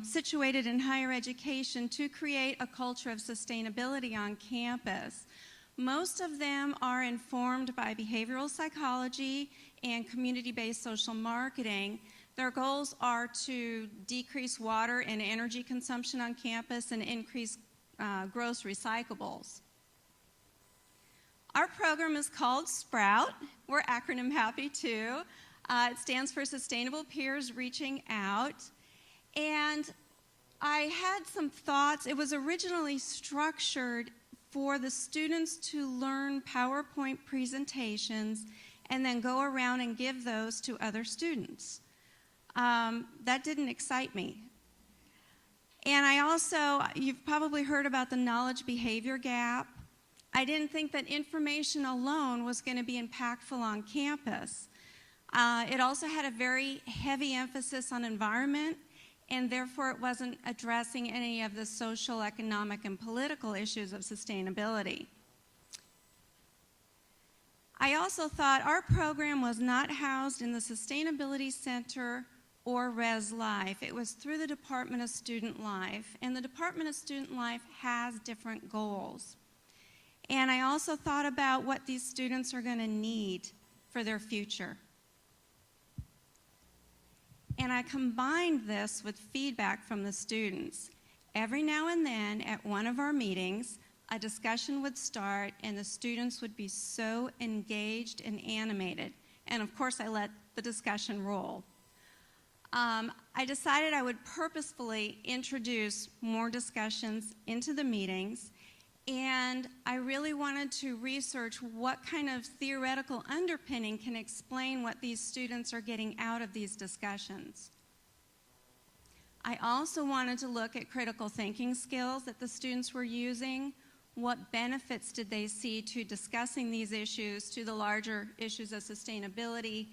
situated in higher education to create a culture of sustainability on campus. Most of them are informed by behavioral psychology and community-based social marketing. Their goals are to decrease water and energy consumption on campus and increase gross recyclables. Our program is called SPROUT. We're acronym happy too. It stands for Sustainable Peers Reaching Out. And I had some thoughts. It was originally structured for the students to learn PowerPoint presentations and then go around and give those to other students. That didn't excite me. And I also, you've probably heard about the knowledge behavior gap. I didn't think that information alone was going to be impactful on campus. It also had a very heavy emphasis on environment, and therefore it wasn't addressing any of the social, economic, and political issues of sustainability. I also thought our program was not housed in the Sustainability Center or Res Life. It was through the Department of Student Life, and the Department of Student Life has different goals. And I also thought about what these students are going to need for their future. And I combined this with feedback from the students. Every now and then at one of our meetings, a discussion would start and the students would be so engaged and animated. And of course, I let the discussion roll. I decided I would purposefully introduce more discussions into the meetings, and I really wanted to research what kind of theoretical underpinning can explain what these students are getting out of these discussions. I also wanted to look at critical thinking skills that the students were using. What benefits did they see to discussing these issues, to the larger issues of sustainability,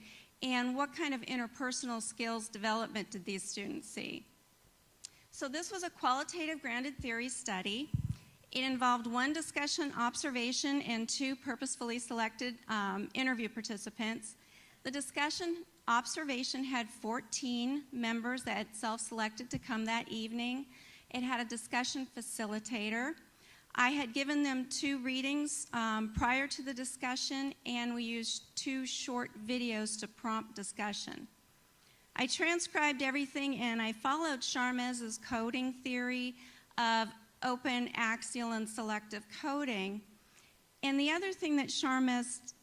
and what kind of interpersonal skills development did these students see? So this was a qualitative grounded theory study. It involved one discussion observation and 2 purposefully selected interview participants. The discussion observation had 14 members that had self-selected to come that evening. It had a discussion facilitator. I had given them 2 readings prior to the discussion, and we used 2 short videos to prompt discussion. I transcribed everything, and I followed Charmez's coding theory of open, axial, and selective coding. And the other thing that Charmez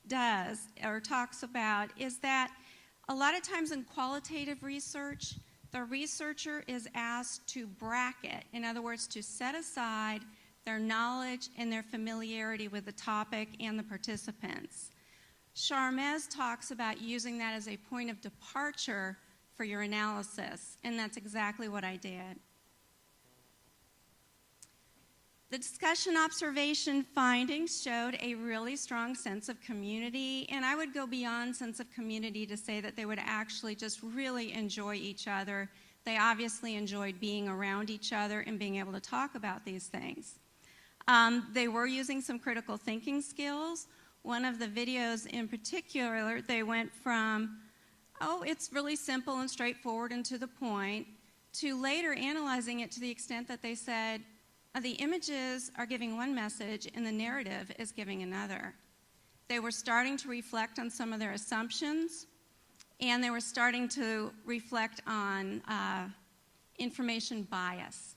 does or talks about is that a lot of times in qualitative research, the researcher is asked to bracket, in other words, to set aside their knowledge and their familiarity with the topic and the participants. Charmez talks about using that as a point of departure for your analysis, and that's exactly what I did. The discussion observation findings showed a really strong sense of community, and I would go beyond sense of community to say that they would actually just really enjoy each other. They obviously enjoyed being around each other and being able to talk about these things. They were using some critical thinking skills. One of the videos in particular, they went from, oh, it's really simple and straightforward and to the point, to later analyzing it to the extent that they said, the images are giving one message and the narrative is giving another. They were starting to reflect on some of their assumptions, and they were starting to reflect on information bias.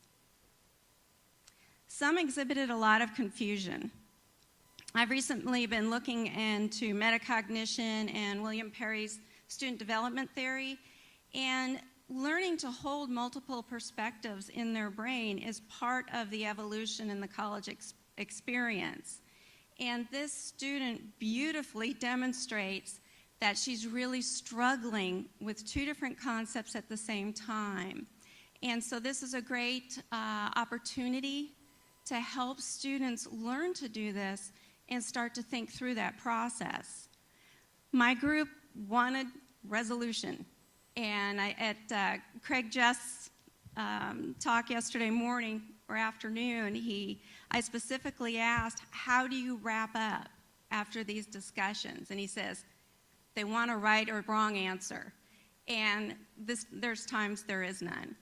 Some exhibited a lot of confusion. I've recently been looking into metacognition and William Perry's student development theory, and learning to hold multiple perspectives in their brain is part of the evolution in the college experience. And this student beautifully demonstrates that she's really struggling with 2 different concepts at the same time. And so this is a great opportunity to help students learn to do this and start to think through that process. My group wanted resolution. And at Craig Just's talk yesterday morning or afternoon, I specifically asked, how do you wrap up after these discussions? And he says, they want a right or wrong answer. And there's times there is none.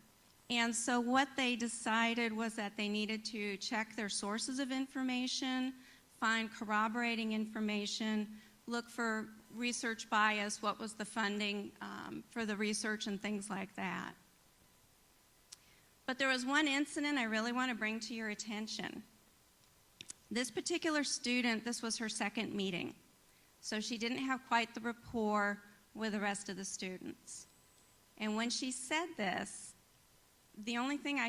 And so what they decided was that they needed to check their sources of information, find corroborating information, look for research bias, what was the funding for the research and things like that. But there was one incident I really want to bring to your attention. This particular student, this was her 2nd meeting, so she didn't have quite the rapport with the rest of the students. And when she said this, the only thing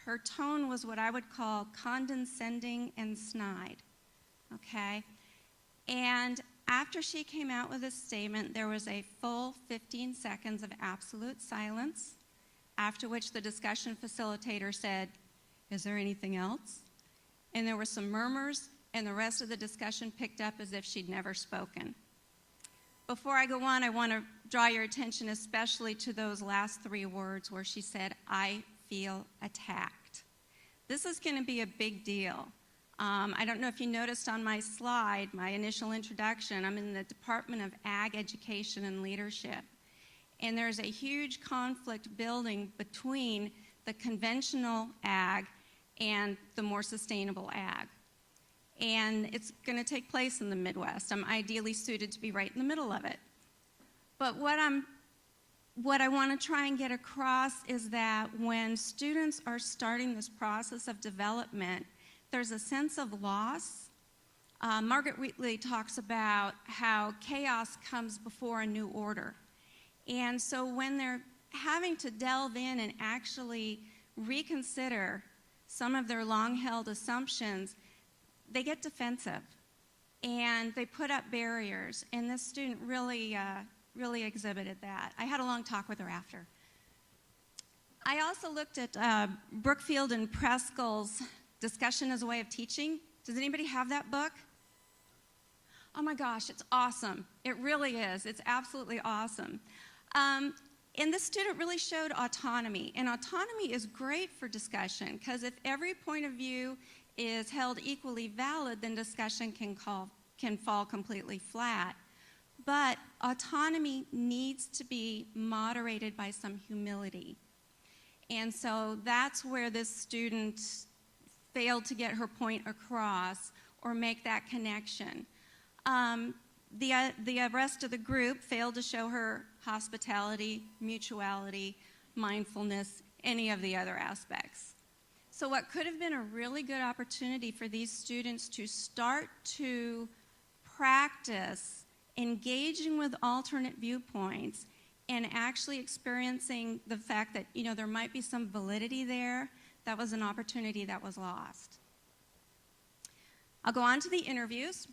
her tone was what I would call condescending and snide, okay? And after she came out with a statement, there was a full 15 seconds of absolute silence, after which the discussion facilitator said, is there anything else? And there were some murmurs, and the rest of the discussion picked up as if she'd never spoken. Before I go on, I want to draw your attention especially to those last 3 words where she said, "I feel attacked." This is going to be a big deal. I don't know if you noticed on my slide, my initial introduction, I'm in the Department of Ag Education and Leadership. And there's a huge conflict building between the conventional ag and the more sustainable ag. And it's going to take place in the Midwest. I'm ideally suited to be right in the middle of it. But what I want to try and get across is that when students are starting this process of development, there's a sense of loss. Margaret Wheatley talks about how chaos comes before a new order. And so when they're having to delve in and actually reconsider some of their long-held assumptions, they get defensive and they put up barriers. And this student really exhibited that. I had a long talk with her after. I also looked at Brookfield and Preskel's Discussion as a Way of Teaching. Does anybody have that book? Oh my gosh, it's awesome. It really is. It's absolutely awesome. And this student really showed autonomy. And autonomy is great for discussion because if every point of view is held equally valid, then discussion can fall completely flat. But autonomy needs to be moderated by some humility. And so that's where this student failed to get her point across or make that connection. The rest of the group failed to show her hospitality, mutuality, mindfulness, any of the other aspects. So what could have been a really good opportunity for these students to start to practice engaging with alternate viewpoints and actually experiencing the fact that, there might be some validity there, that was an opportunity that was lost. I'll go on to the interviews.